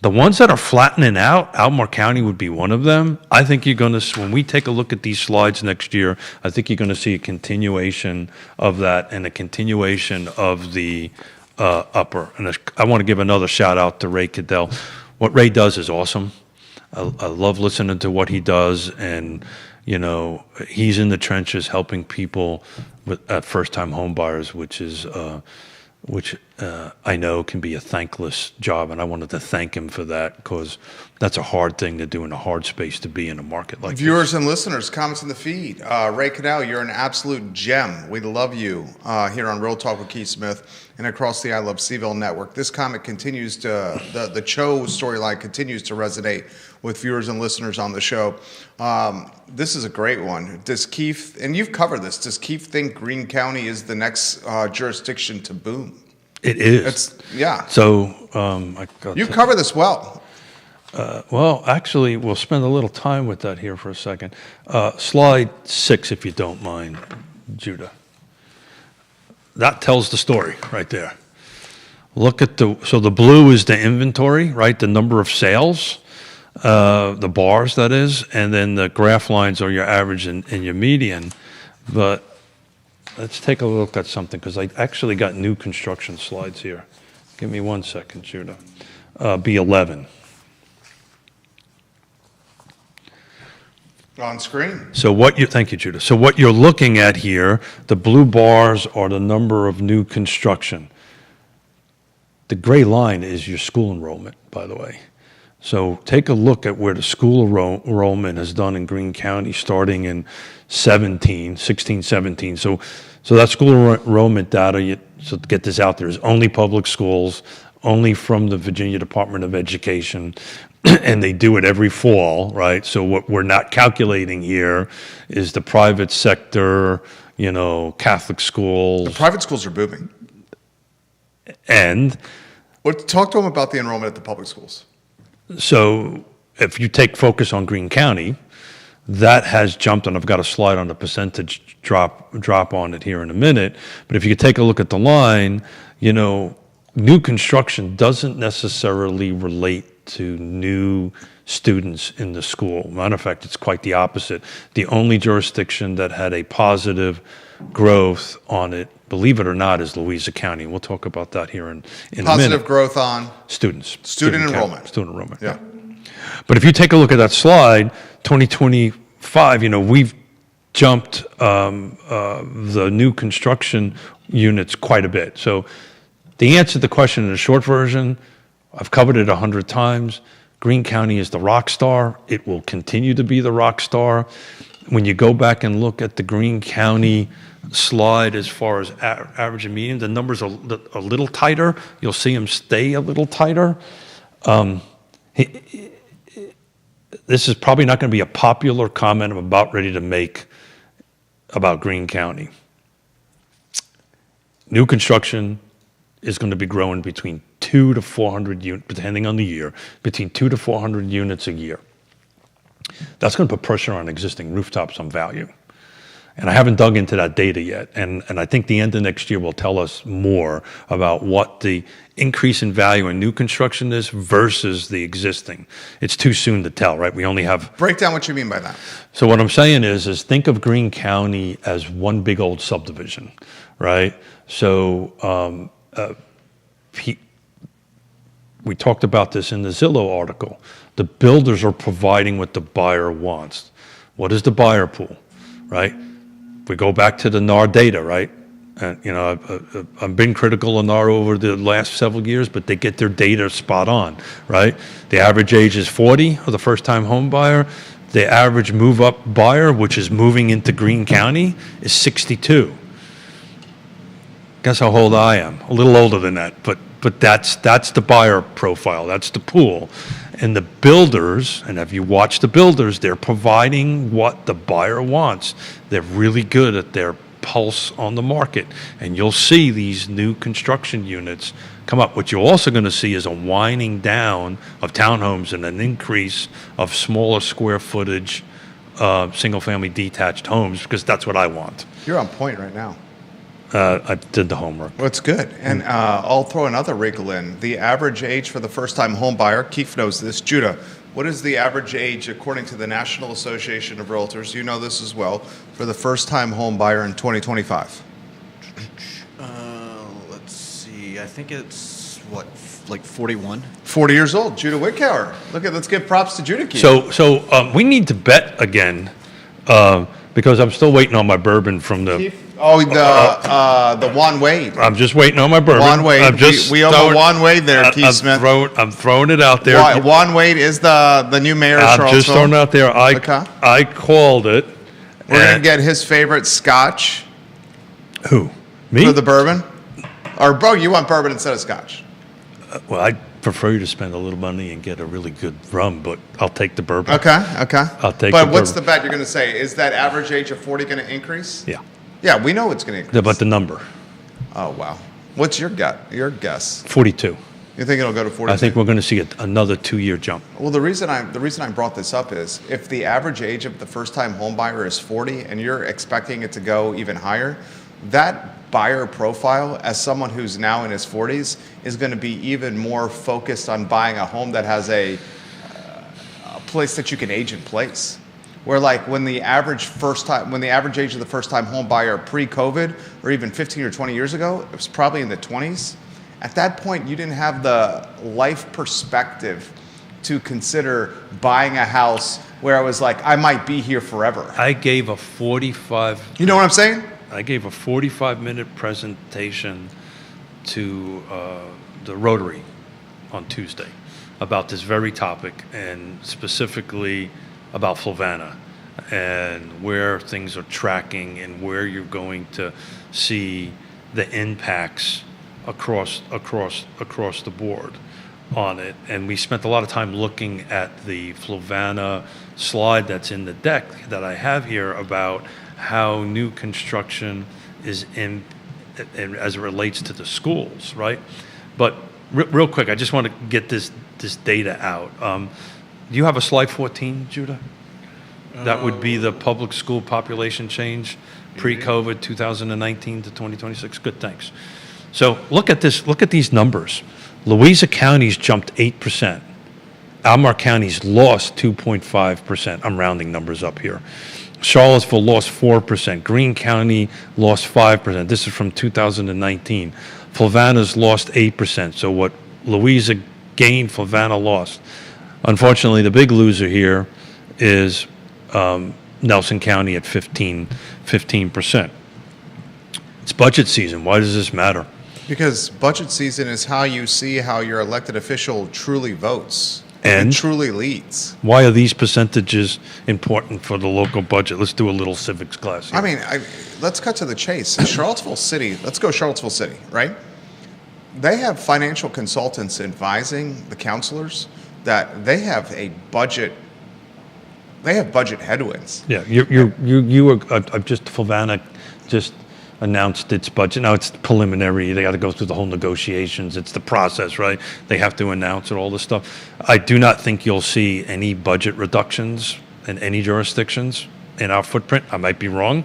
The ones that are flattening out, Albemarle County would be one of them. I think you're going to, when we take a look at these slides next year, I think you're going to see a continuation of that and a continuation of the upper. And I want to give another shout out to Ray Cadell. What Ray does is awesome. I love listening to what he does, and he's in the trenches helping people at first-time home buyers, which I know can be a thankless job, and I wanted to thank him for that, because that's a hard thing to do in a hard space to be in a market like Viewers this. and listeners, comments in the feed. Ray Cadell, you're an absolute gem. We love you here on Real Talk with Keith Smith and across the I Love CVille network. This comment continues to, the Cho storyline continues to resonate with viewers and listeners on the show. This is a great one. Does Keith, and you've covered this, does Keith think Greene County is the next jurisdiction to boom? It is. Yeah. So you cover this well. Well, actually, we'll spend a little time with that here for a second. Slide 6, if you don't mind, Judah. That tells the story right there. Look at so the blue is the inventory, right? The number of sales, the bars, that is, and then the graph lines are your average and your median. But let's take a look at something, because I actually got new construction slides here. Give me 1 second, Judah. B11. On screen. So thank you, Judah. So what you're looking at here, the blue bars are the number of new construction. The gray line is your school enrollment, by the way. So take a look at where the school enrollment is done in Greene County starting in 16, 17. So that school enrollment data, so to get this out there, is only public schools, only from the Virginia Department of Education, and they do it every fall, right? So what we're not calculating here is the private sector, Catholic schools. The private schools are booming. And Talk to them about the enrollment at the public schools. So if you take focus on Greene County, that has jumped, and I've got a slide on the percentage drop on it here in a minute. But if you could take a look at the line, new construction doesn't necessarily relate to new students in the school. Matter of fact, it's quite the opposite. The only jurisdiction that had a positive growth on it, believe it or not, is Louisa County. We'll talk about that here in a minute. Positive growth on students. Student enrollment. Student enrollment. Yeah. But if you take a look at that slide, 2025, we've jumped the new construction units quite a bit. So the answer to the question in the short version, I've covered it 100 times. Greene County is the rock star. It will continue to be the rock star. When you go back and look at the Greene County slide as far as average and median, the numbers are a little tighter. You'll see them stay a little tighter. This is probably not going to be a popular comment I'm about ready to make about Greene County. New construction is going to be growing between 200 to 400 units, depending on the year, between 200 to 400 units a year. That's going to put pressure on existing rooftops on value. And I haven't dug into that data yet. And I think the end of next year will tell us more about what the increase in value in new construction is versus the existing. It's too soon to tell, right? We only have... Break down what you mean by that. So what I'm saying is think of Greene County as one big old subdivision, right? So we talked about this in the Zillow article. The builders are providing what the buyer wants. What is the buyer pool, right? We go back to the NAR data, right? I've been critical of NAR over the last several years, but they get their data spot on, right? The average age is 40 of the first-time home buyer. The average move-up buyer, which is moving into Greene County, is 62. Guess how old I am? A little older than that, but that's the buyer profile. That's the pool. And the builders, and if you watch the builders, they're providing what the buyer wants. They're really good at their pulse on the market. And you'll see these new construction units come up. What you're also going to see is a winding down of townhomes and an increase of smaller square footage, single-family detached homes, because that's what I want. You're on point right now. I did the homework. Well, it's good. And I'll throw another wrinkle in. The average age for the first-time home buyer, Keith knows this. Judah, what is the average age, according to the National Association of Realtors, you know this as well, for the first-time home buyer in 2025? Let's see. I think it's, like 41? 40 years old. Judah Wickower. Let's give props to Judah, Keith. So we need to bet again because I'm still waiting on my bourbon from the... Keith? Oh, the Juan Wade. I'm just waiting on my bourbon. Juan Wade. We owe a Juan Wade there, Keith Smith. I'm throwing it out there. Juan Wade is the new mayor of Charlottesville. I'm just throwing it out there. I called it. We're going to get his favorite scotch. Who? Me? For the bourbon? Or, bro, you want bourbon instead of scotch? Well, I prefer you to spend a little money and get a really good rum, but I'll take the bourbon. Okay. I'll take the bourbon. But what's the bet you're going to say? Is that average age of 40 going to increase? Yeah. Yeah, we know it's going to increase. Yeah, but the number. Oh, wow. What's your guess? 42. You think it'll go to 42? I think we're going to see another 2-year jump. Well, the reason I brought this up is if the average age of the first-time home buyer is 40 and you're expecting it to go even higher, that buyer profile, as someone who's now in his 40s, is going to be even more focused on buying a home that has a place that you can age in place. Where like when the average age of the first-time home buyer pre-COVID, or even 15 or 20 years ago, it was probably in the 20s. At that point, you didn't have the life perspective to consider buying a house where I was like, I might be here forever. I gave a 45. You know what I'm saying? I gave a 45-minute presentation to the Rotary on Tuesday about this very topic, and specifically about Flavanna and where things are tracking and where you're going to see the impacts across the board on it. And we spent a lot of time looking at the Flavanna slide that's in the deck that I have here about how new construction is in as it relates to the schools, right? But real quick, I just want to get this data out. Do you have a slide 14, Judah? That would be the public school population change pre-COVID 2019 to 2026. Good, thanks. So look at this. Look at these numbers. Louisa County's jumped 8%. Albemarle County's lost 2.5%. I'm rounding numbers up here. Charlottesville lost 4%. Greene County lost 5%. This is from 2019. Flavanna's lost 8%. So what Louisa gained, Flavanna lost. Unfortunately, the big loser here is Nelson County at 15%. It's budget season. Why does this matter? Because budget season is how you see how your elected official truly votes and truly leads. Why are these percentages important for the local budget? Let's do a little civics class here. I mean, let's cut to the chase. Charlottesville City, let's go Charlottesville City, right? They have financial consultants advising the councilors that they have budget headwinds. Yeah, just Flavanna just announced its budget. Now it's preliminary. They got to go through the whole negotiations. It's the process, right? They have to announce it, all this stuff. I do not think you'll see any budget reductions in any jurisdictions in our footprint. I might be wrong,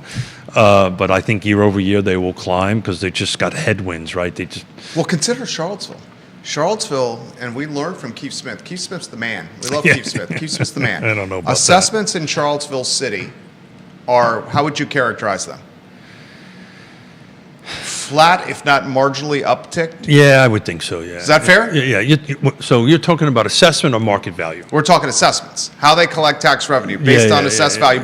but I think year over year they will climb because they just got headwinds, right? They just Well, consider Charlottesville. Charlottesville, and we learned from Keith Smith. Keith Smith's the man. We love Yeah. Keith Smith. Keith Smith's the man. I don't know about Assessments in Charlottesville City are, how would you characterize them? Flat, if not marginally upticked? Yeah, I would think so. Yeah. Is that fair? Yeah. So you're talking about assessment or market value? We're talking assessments, how they collect tax revenue based on assessed value.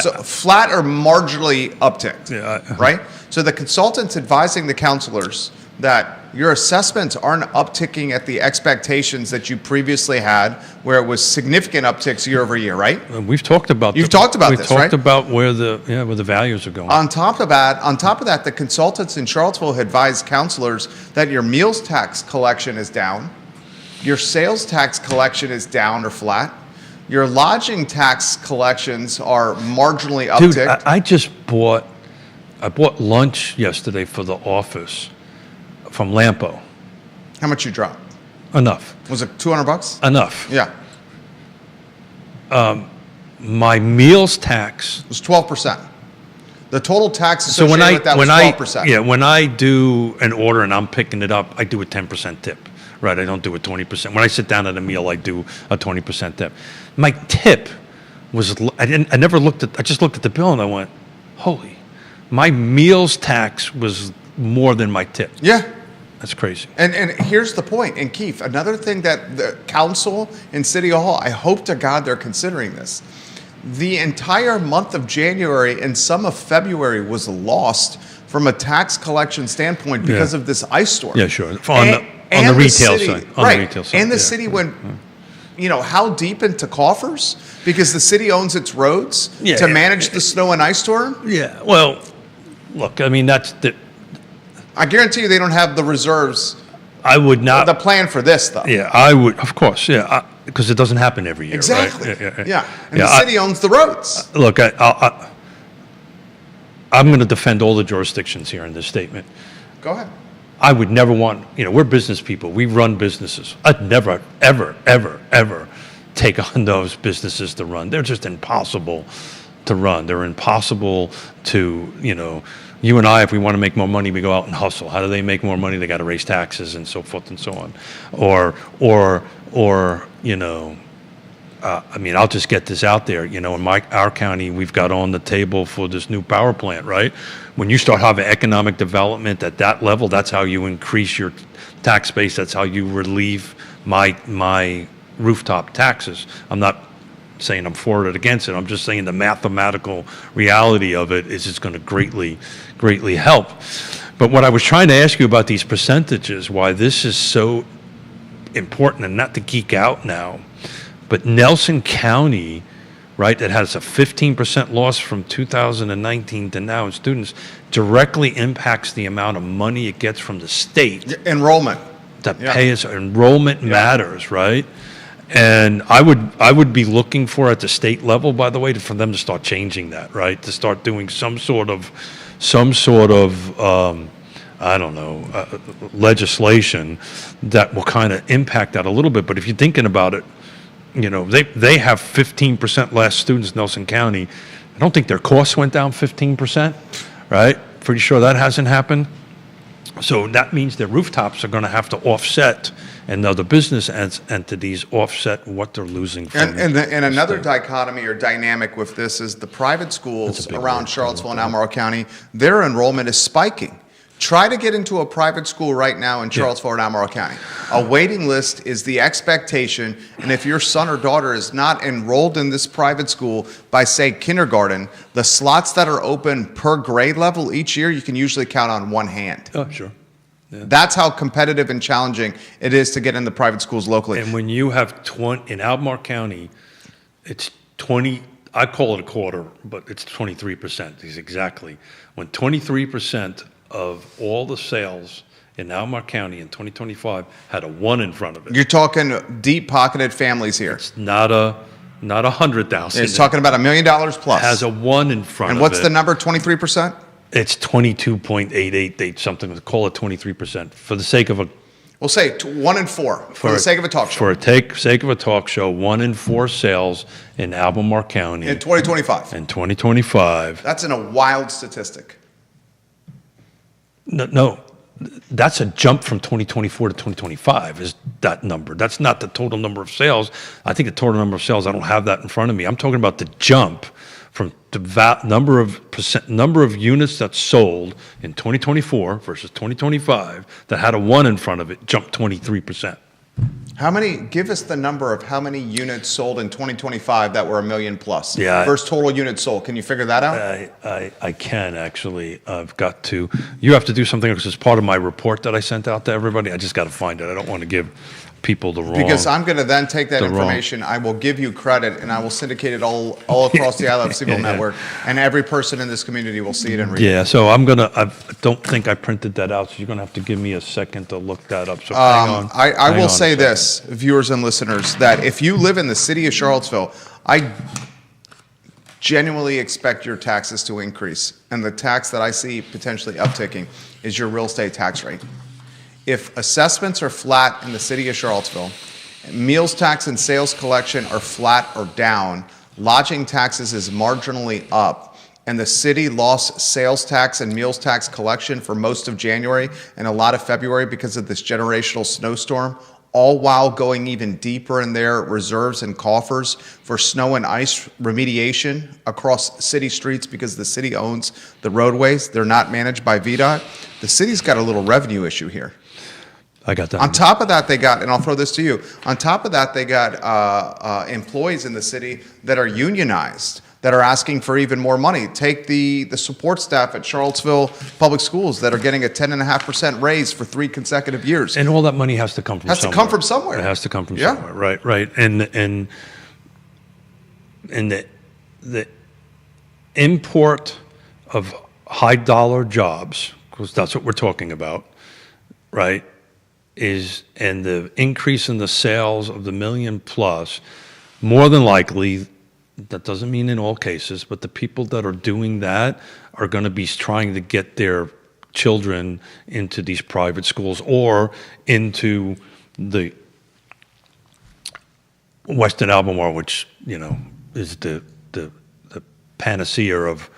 So flat or marginally upticked, right? So the consultant's advising the counselors that your assessments aren't upticking at the expectations that you previously had, where it was significant upticks year over year, right? We've talked about. You've talked about this, right? We've talked about where the values are going. On top of that, the consultants in Charlottesville advised counselors that your meals tax collection is down, your sales tax collection is down or flat, your lodging tax collections are marginally upticked. Dude, I bought lunch yesterday for the office from Lampo. How much you dropped? Enough. Was it $200? Enough. Yeah. My meals tax. It was 12%. The total tax associated with that was 12%. When I do an order and I'm picking it up, I do a 10% tip. Right, I don't do a 20%. When I sit down at a meal, I do a 20% tip. My tip was, I just looked at the bill and I went, holy, my meals tax was more than my tip. Yeah. That's crazy. And here's the point. And Keith, another thing that the council and City Hall, I hope to God they're considering this. The entire month of January and some of February was lost from a tax collection standpoint because of this ice storm. Yeah, sure. On the retail side. And the city went, how deep into coffers? Because the city owns its roads to manage the snow and ice storm? Yeah, well, look, I mean, I guarantee you they don't have the reserves. I would not. The plan for this, though. Yeah, I would, of course, because it doesn't happen every year, exactly. Right? Yeah. And the city owns the roads. Look, I'm going to defend all the jurisdictions here in this statement. Go ahead. I would never want, we're business people. We run businesses. I'd never, ever, ever, ever take on those businesses to run. They're just impossible to run. They're impossible to, you and I, if we want to make more money, we go out and hustle. How do they make more money? They got to raise taxes and so forth and so on. I'll just get this out there. In our county, we've got on the table for this new power plant, right? When you start having economic development at that level, that's how you increase your tax base. That's how you relieve my rooftop taxes. I'm not saying I'm for it or against it. I'm just saying the mathematical reality of it is it's going to greatly help. But what I was trying to ask you about these percentages, why this is so important, and not to geek out now, but Nelson County, right, that has a 15% loss from 2019 to now in students, directly impacts the amount of money it gets from the state. Enrollment. To pay its enrollment matters, right? And I would be looking for at the state level, by the way, for them to start changing that, right? To start doing some sort of legislation that will kind of impact that a little bit. But if you're thinking about it, they have 15% less students in Nelson County. I don't think their costs went down 15%, right? Pretty sure that hasn't happened. So that means their rooftops are going to have to offset, and the business entities offset what they're losing from. And another dichotomy or dynamic with this is the private schools around Charlottesville and Albemarle County, their enrollment is spiking. Try to get into a private school right now in Charlottesville or Albemarle County. A waiting list is the expectation, and if your son or daughter is not enrolled in this private school by, say, kindergarten, the slots that are open per grade level each year, you can usually count on one hand. Oh, sure. Yeah. That's how competitive and challenging it is to get in the private schools locally. And when you have in Albemarle County, it's 20, I call it a quarter, but it's 23%, exactly. When 23% of all the sales in Albemarle County in 2025 had a 1 in front of it. You're talking deep-pocketed families here. It's not 100,000. It's talking about $1 million plus. It has a 1 in front of it. And what's the number, 23%? It's 22.88, something, call it 23%, for the sake of We'll say 1 in 4 for the sake of a talk show. For sake of a talk show, 1 in 4 sales in Albemarle County In 2025. in 2025. That's a wild statistic. No, that's a jump from 2024 to 2025 is that number. That's not the total number of sales. I think the total number of sales, I don't have that in front of me. I'm talking about the jump from the number of units that sold in 2024 versus 2025 that had a 1 in front of it jumped 23%. Give us the number of how many units sold in 2025 that were $1 million plus. Yeah. First total units sold. Can you figure that out? I can actually. You have to do something because it's part of my report that I sent out to everybody. I just got to find it. I don't want to give people the wrong. Because I'm going to then take that information, I will give you credit, and I will syndicate it all across the I Love CVille network, and every person in this community will see it and read it. Yeah, so I don't think I printed that out, so you're going to have to give me a second to look that up. So hang on. I will say this, viewers and listeners, that if you live in the city of Charlottesville, I genuinely expect your taxes to increase. And the tax that I see potentially upticking is your real estate tax rate. If assessments are flat in the city of Charlottesville, meals tax and sales collection are flat or down, lodging taxes is marginally up, and the city lost sales tax and meals tax collection for most of January and a lot of February because of this generational snowstorm, all while going even deeper in their reserves and coffers for snow and ice remediation across city streets because the city owns the roadways. They're not managed by VDOT. The city's got a little revenue issue here. I got that. On top of that, they got, and I'll throw this to you, on top of that, they got employees in the city that are unionized, that are asking for even more money. Take the support staff at Charlottesville Public Schools that are getting a 10.5% raise for 3 consecutive years. And all that money has to come from somewhere. Has to come from somewhere. It has to come from somewhere. Right. And the import of high dollar jobs, because that's what we're talking about, right? And the increase in the sales of the $1 million plus, more than likely, that doesn't mean in all cases, but the people that are doing that are going to be trying to get their children into these private schools or into the Western Albemarle, which, is the panacea of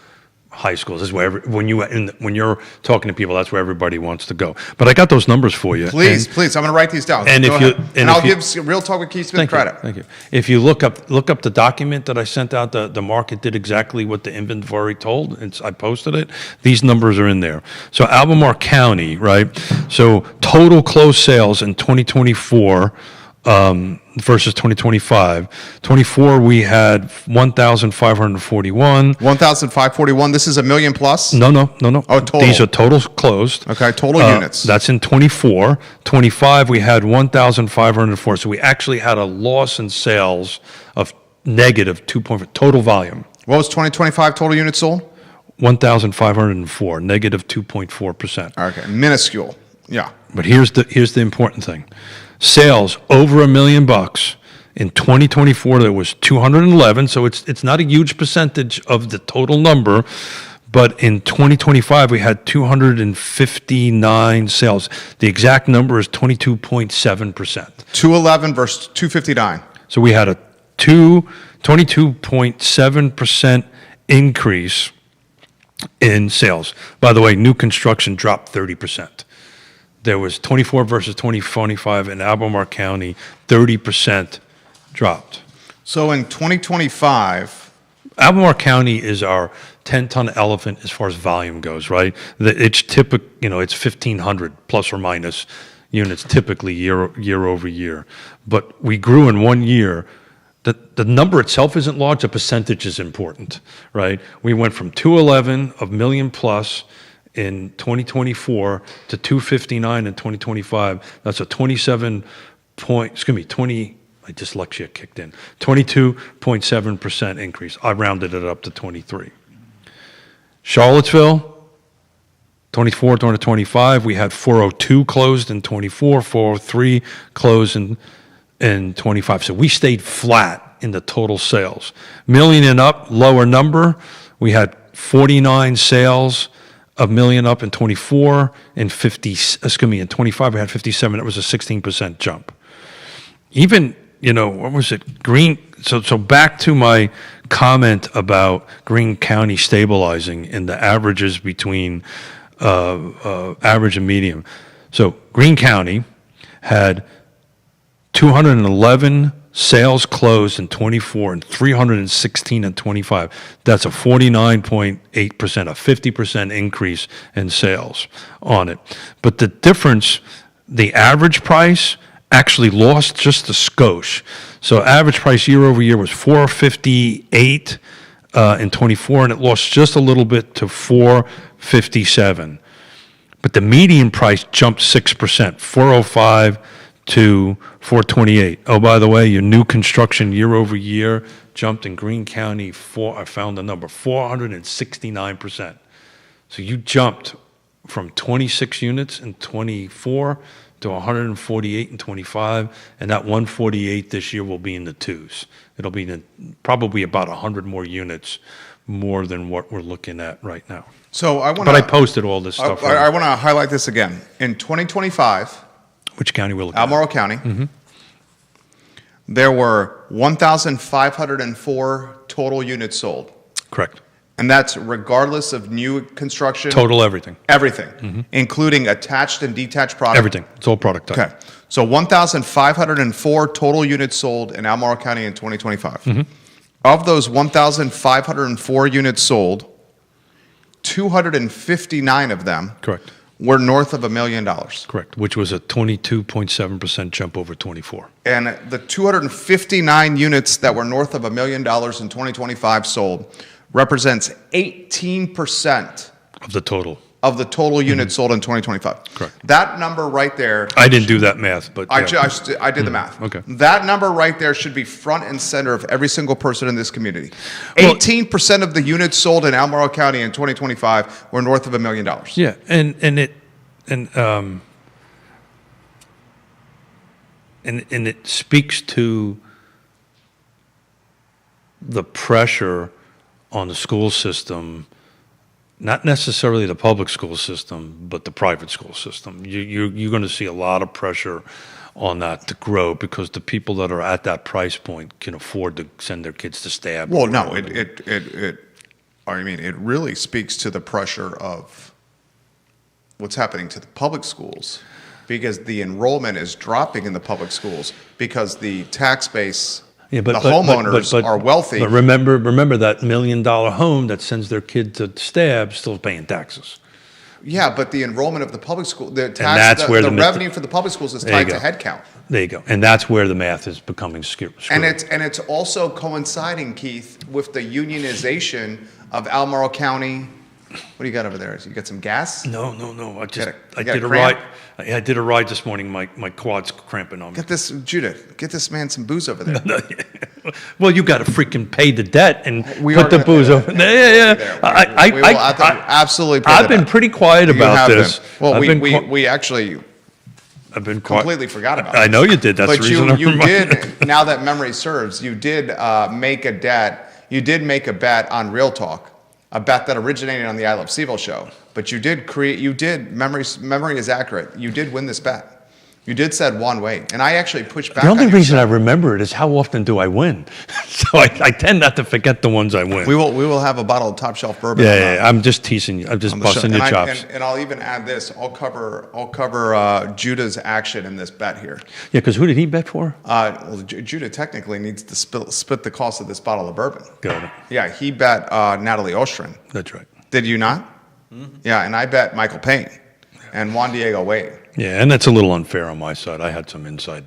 high schools. This is where when you're talking to people, that's where everybody wants to go. But I got those numbers for you. Please, I'm going to write these down. And I'll give Real Talk with Keith Smith credit. Thank you. If you look up the document that I sent out, the market did exactly what the inventory told. I posted it. These numbers are in there. So Albemarle County, right? So total closed sales in 2024. Versus 2025. 24, we had 1,541. 1,541. This is $1 million plus? No. Oh, total. These are totals closed. Okay, total units. That's in 24. 25, we had 1,504. So we actually had a loss in sales of negative 2.4 total volume. What was 2025 total units sold? 1,504, negative 2.4%. Okay, minuscule. Yeah. But here's the important thing. Sales over $1 million in 2024. There was 211, so it's not a huge percentage of the total number. But in 2025, we had 259 sales. The exact number is 22.7%. 211 versus 259. So we had a 22.7% increase in sales. By the way, new construction dropped 30%. There was 24 versus 2025 in Albemarle County, 30% dropped. So in 2025, Albemarle County is our 10-ton elephant as far as volume goes, right? It's it's 1,500 plus or minus units typically year over year. But we grew in 1 year. The number itself isn't large. The percentage is important, right? We went from 211 of million plus in 2024 to 259 in 2025. That's a 20, my dyslexia kicked in, 22.7% increase. I rounded it up to 23. Charlottesville, 24 to 25, we had 402 closed in 24, 403 closed in 25. So we stayed flat in the total sales. Million and up, lower number. We had 49 sales a million up in 24 and 50. Excuse me, in 25 we had 57. It was a 16% jump. Even, what was it? Green. So back to my comment about Greene County stabilizing and the averages between average and medium. So Greene County had 211 sales closed in 24 and 316 in 25. That's a 49.8%, a 50% increase in sales on it. But the difference, the average price actually lost just a skosh. So average price year over year was $458 in 24, and it lost just a little bit to $457. But the median price jumped 6%, 405 to 428. Oh, by the way, your new construction year over year jumped in Greene County. I found the number 469%. So you jumped from 26 units in 24 to 148 in 25, and that 148 this year will be in the twos. It'll be probably about 100 more units more than what we're looking at right now. So I want But I posted all this stuff. I want to highlight this again. In 2025, Which county we're looking at? Albemarle County, there were 1,504 total units sold. Correct. And that's regardless of new construction. Total everything. Everything, including attached and detached product. Everything. It's all product type. Okay. So 1,504 total units sold in Albemarle County in 2025. Of those 1,504 units sold, 259 of them Correct. were north of $1 million. Correct. Which was a 22.7% jump over 24. And the 259 units that were north of $1 million in 2025 sold represents 18% Of the total. of the total units sold in 2025. Correct. That number right there, I didn't do that math, but I yeah. did the math. Okay. That number right there should be front and center of every single person in this community. Well- 18% of the units sold in Albemarle County in 2025 were north of $1 million. Yeah, and it speaks to the pressure on the school system, not necessarily the public school system, but the private school system. You're going to see a lot of pressure on that to grow because the people that are at that price point can afford to send their kids to stab. Well, no, it really speaks to the pressure of what's happening to the public schools, because the enrollment is dropping in the public schools because the tax base, the homeowners are wealthy. But remember that $1 million home that sends their kid to stab still paying taxes. Yeah, but the enrollment of the public school, the that's where the the revenue for the public schools is There you tied to go. head count. There you go. And that's where the math is becoming screwed. And it's also coinciding, Keith, with the unionization of Albemarle County. What do you got over there? You got some gas? No. I got a did a cramp? ride. I did a ride this morning. My quad's cramping on me. Get this, Judith. Get this man some booze over there. Well, you got to freaking pay the debt and We put are the gonna booze pay over. that. Yeah. We will absolutely. Pay I've that been up. pretty quiet You about have this. been. Well, I've been we actually I've been quiet. completely forgot about it. I know you did. That's But the reason you I'm reminded. did, now that memory serves, you did make a debt. You did make a bet on Real Talk, a bet that originated on the I Love CVille show. But memory is accurate. You did win this bet. You did said one way. And I actually pushed back The only on you. reason I remember it is how often do I win? So I tend not to forget the ones I win. We will have a bottle of top shelf bourbon. Yeah, I'm just teasing you. I'm just busting your chops. And I'll even add this. I'll cover Judah's action in this bet here. Yeah, because who did he bet for? Well, Judah technically needs to split the cost of this bottle of bourbon. Got it. Yeah, he bet Natalie Ostrin. That's right. Did you not? Mm-hmm. Yeah, and I bet Michael Payne and Juan Diego Wade. Yeah, and that's a little unfair on my side. I had some inside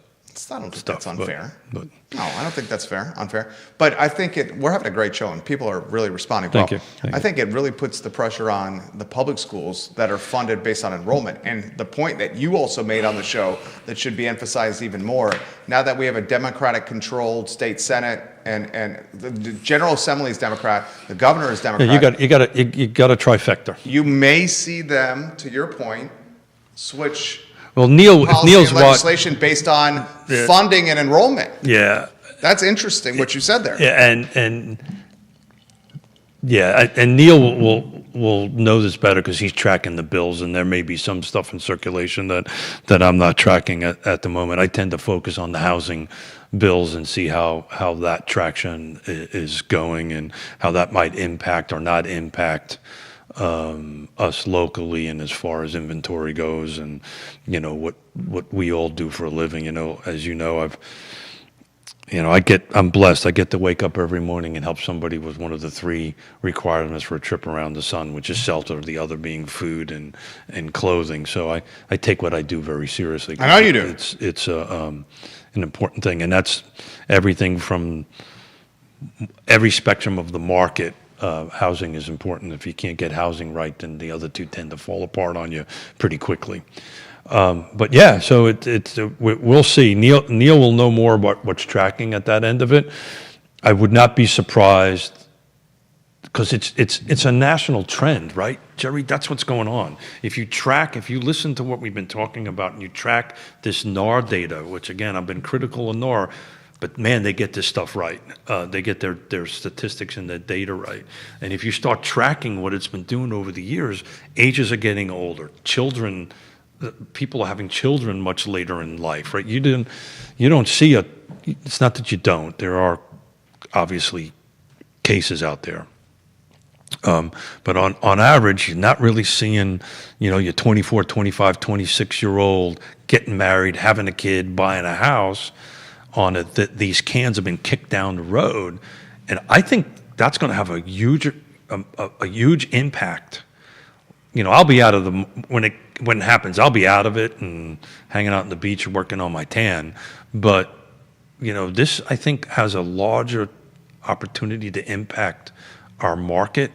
I don't think stuff. that's unfair. But No, I don't think that's unfair. But I think we're having a great show, and people are really responding Thank well. you. Thank I you. think it really puts the pressure on the public schools that are funded based on enrollment. And the point that you also made on the show that should be emphasized even more, now that we have a Democratic-controlled state Senate and the General Assembly is Democrat, the governor is Democrat. yeah, you got a trifecta. You may see them, to your point, switch Well, if policy Neil's and legislation based on funding and enrollment. yeah, That's interesting what you said there. yeah, and Neil will know this better because he's tracking the bills, and there may be some stuff in circulation that I'm not tracking at the moment. I tend to focus on the housing bills and see how that traction is going and how that might impact or not impact us locally, and as far as inventory goes, and what we all do for a living. As you know, I'm blessed. I get to wake up every morning and help somebody with one of the 3 requirements for a trip around the sun, which is shelter, the other being food and clothing. So I take what I do very seriously. I know you do. It's an important thing, and that's everything from every spectrum of the market. Housing is important. If you can't get housing right, then the other 2 tend to fall apart on you pretty quickly. But yeah, so we'll see. Neil will know more about what's tracking at that end of it. I would not be surprised, because it's a national trend, right, Jerry? That's what's going on. If you listen to what we've been talking about, and you track this NAR data, which again I've been critical of NAR, but man, they get this stuff right. They get their statistics and their data right. And if you start tracking what it's been doing over the years, ages are getting older. People are having children much later in life, right? You don't see it's not that you don't. There are obviously cases out there. But on average, you're not really seeing, your 24, 25, 26-year-old getting married, having a kid, buying a house on it. That these cans have been kicked down the road. And I think that's going to have a huge impact. I'll be out of when it happens, I'll be out of it and hanging out on the beach and working on my tan. But, this, I think, has a larger opportunity to impact our market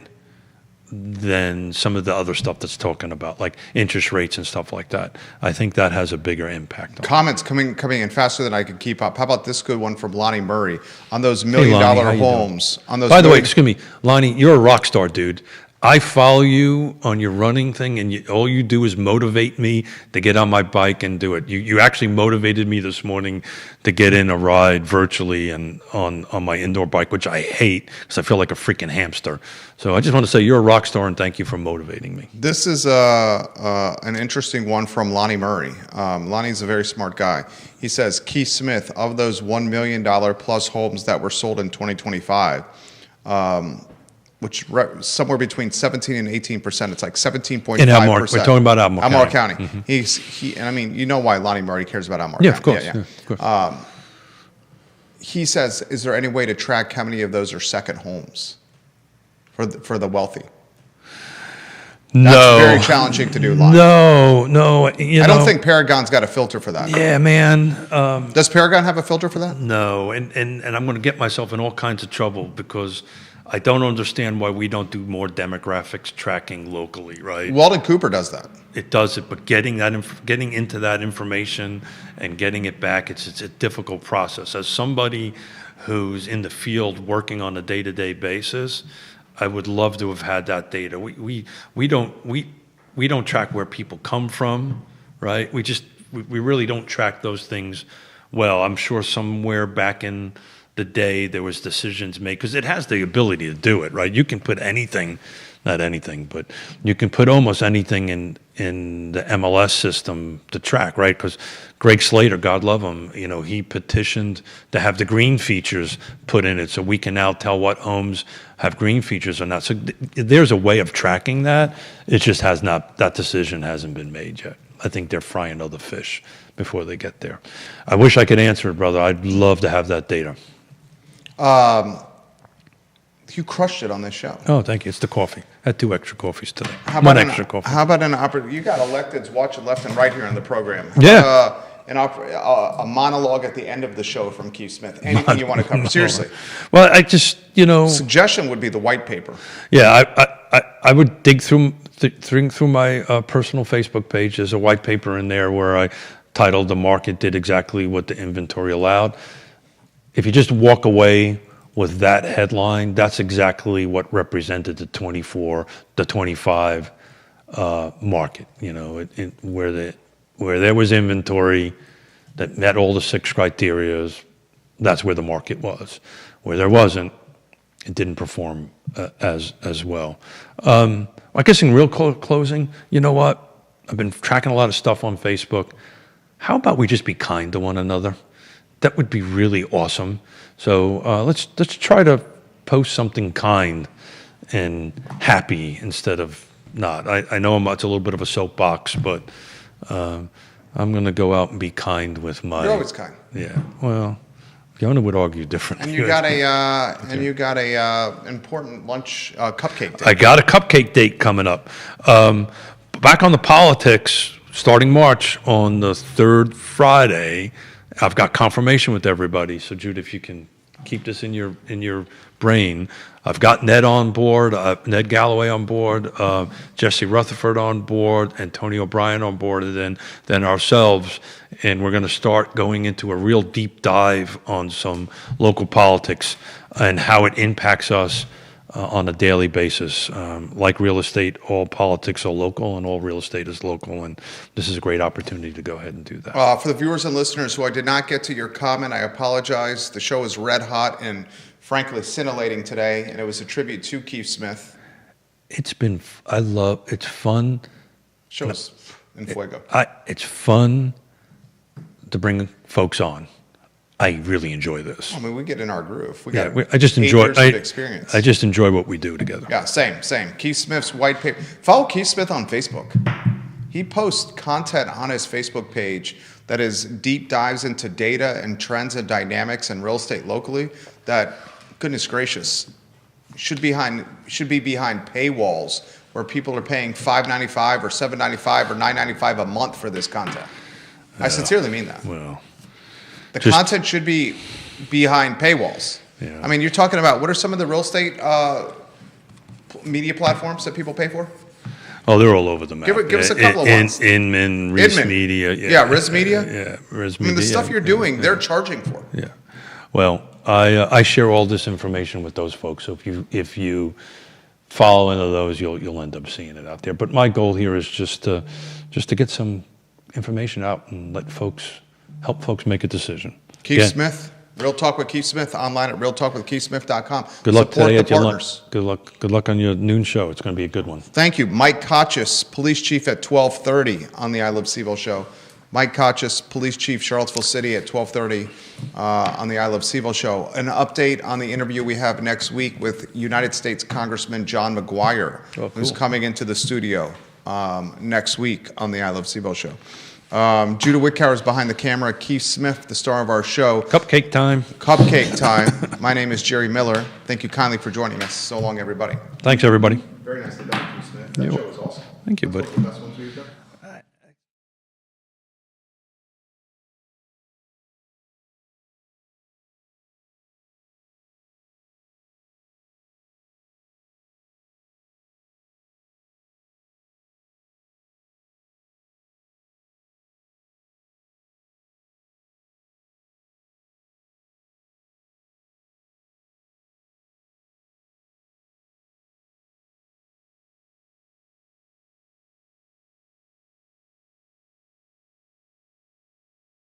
than some of the other stuff that's talking about, like interest rates and stuff like that. I think that has a bigger impact. Comments coming in faster than I could keep up. How about this good one from Lonnie Murray on those $1 million homes? By the way, excuse me, Lonnie, you're a rock star, dude. I follow you on your running thing, and all you do is motivate me to get on my bike and do it. You actually motivated me this morning to get in a ride virtually and on my indoor bike, which I hate because I feel like a freaking hamster. So I just want to say you're a rock star, and thank you for motivating me. This is an interesting one from Lonnie Murray. Lonnie's a very smart guy. He says, Keith Smith, of those $1 million plus homes that were sold in 2025, which somewhere between 17 and 18%. It's like 17.5%. In Almar, we're talking about Almar County. Mm-hmm. And I mean, you know why Lonnie Murray cares about Almar Yeah, County. of course. He says, is there any way to track how many of those are second homes for the wealthy? That's very challenging to do, Lonnie. No. I don't think Paragon's got a filter for that. Yeah, man. Does Paragon have a filter for that? No, and I'm going to get myself in all kinds of trouble because I don't understand why we don't do more demographics tracking locally, right? Walden Cooper does that. It does it, but getting into that information and getting it back, it's a difficult process. As somebody who's in the field working on a day-to-day basis, I would love to have had that data. We don't track where people come from, right? We really don't track those things well. I'm sure somewhere back in the day there was decisions made, because it has the ability to do it, right? You can put anything, not anything, but you can put almost anything in the MLS system to track, right? Because Greg Slater, God love him, he petitioned to have the green features put in it, so we can now tell what homes have green features or not. So there's a way of tracking that. It just that decision hasn't been made yet. I think they're frying other fish before they get there. I wish I could answer it, brother. I'd love to have that data. You crushed it on this show. Oh, thank you. It's the coffee. I had 2 extra coffees today. One extra coffee. How about you got electeds watching left and right here on the program. Yeah. A monologue at the end of the show from Keith Smith. Anything you want to cover? Seriously. Well, I just, Suggestion would be the white paper. Yeah, I would dig through my personal Facebook page. There's a white paper in there where I titled "The Market Did Exactly What the Inventory Allowed." If you just walk away with that headline, that's exactly what represented the 25 market. Where there was inventory that met all the 6 criterias, that's where the market was. Where there wasn't, it didn't perform as well. I guess in real closing, you know what? I've been tracking a lot of stuff on Facebook. How about we just be kind to one another? That would be really awesome. So let's try to post something kind and happy instead of not. I know it's a little bit of a soapbox, but I'm going to go out and be kind with my. You're always kind. Yeah. Well, Fiona would argue differently. And you got a important lunch cupcake date. I got a cupcake date coming up. Back on the politics, starting March on the third Friday, I've got confirmation with everybody. So Jude, if you can keep this in your brain, I've got Ned on board, Ned Galloway on board, Jesse Rutherford on board, and Tony O'Brien on board, and then ourselves. And we're going to start going into a real deep dive on some local politics and how it impacts us on a daily basis. Like real estate, all politics are local and all real estate is local. And this is a great opportunity to go ahead and do that. For the viewers and listeners who I did not get to your comment, I apologize. The show is red hot and frankly scintillating today, and it was a tribute to Keith Smith. It's fun. Show us in fuego. It's fun to bring folks on. I really enjoy this. I mean, we get in our groove. I just enjoy 8 years of experience. I just enjoy what we do together. Yeah, same. Keith Smith's white paper. Follow Keith Smith on Facebook. He posts content on his Facebook page that is deep dives into data and trends and dynamics in real estate locally that, goodness gracious, should be behind paywalls where people are paying $5.95 or $7.95 or $9.95 a month for this content. I sincerely mean that. Well, the content should be behind paywalls. Yeah. I mean, you're talking about what are some of the real estate media platforms that people pay for? Oh, they're all over the map. Give us a couple of ones. Inman, Riz Media. Yeah, Riz Media? Yeah, Riz Media. I mean, the stuff you're doing, they're charging for. Yeah. Well, I share all this information with those folks. So if you follow into those, you'll end up seeing it out there. But my goal here is just to get some information out and help folks make a decision. Keith Smith, Real Talk with Keith Smith, online at realtalkwithkeithsmith.com. Good luck Support today the at your partners. lunch. Good luck on your noon show. It's going to be a good one. Thank you. Mike Kochis, Police Chief at 12:30 on the I Love CVille show. Mike Kochis, Police Chief, Charlottesville City at 12:30 on the I Love CVille show. An update on the interview we have next week with United States Congressman John McGuire, who's coming into the studio next week on the I Love CVille show. Judah Wickower is behind the camera. Keith Smith, the star of our show. Cupcake time. My name is Jerry Miller. Thank you kindly for joining us. So long, everybody. Thanks, everybody. Very nicely done, Keith Smith. That show was awesome. Thank you, buddy. That's the best one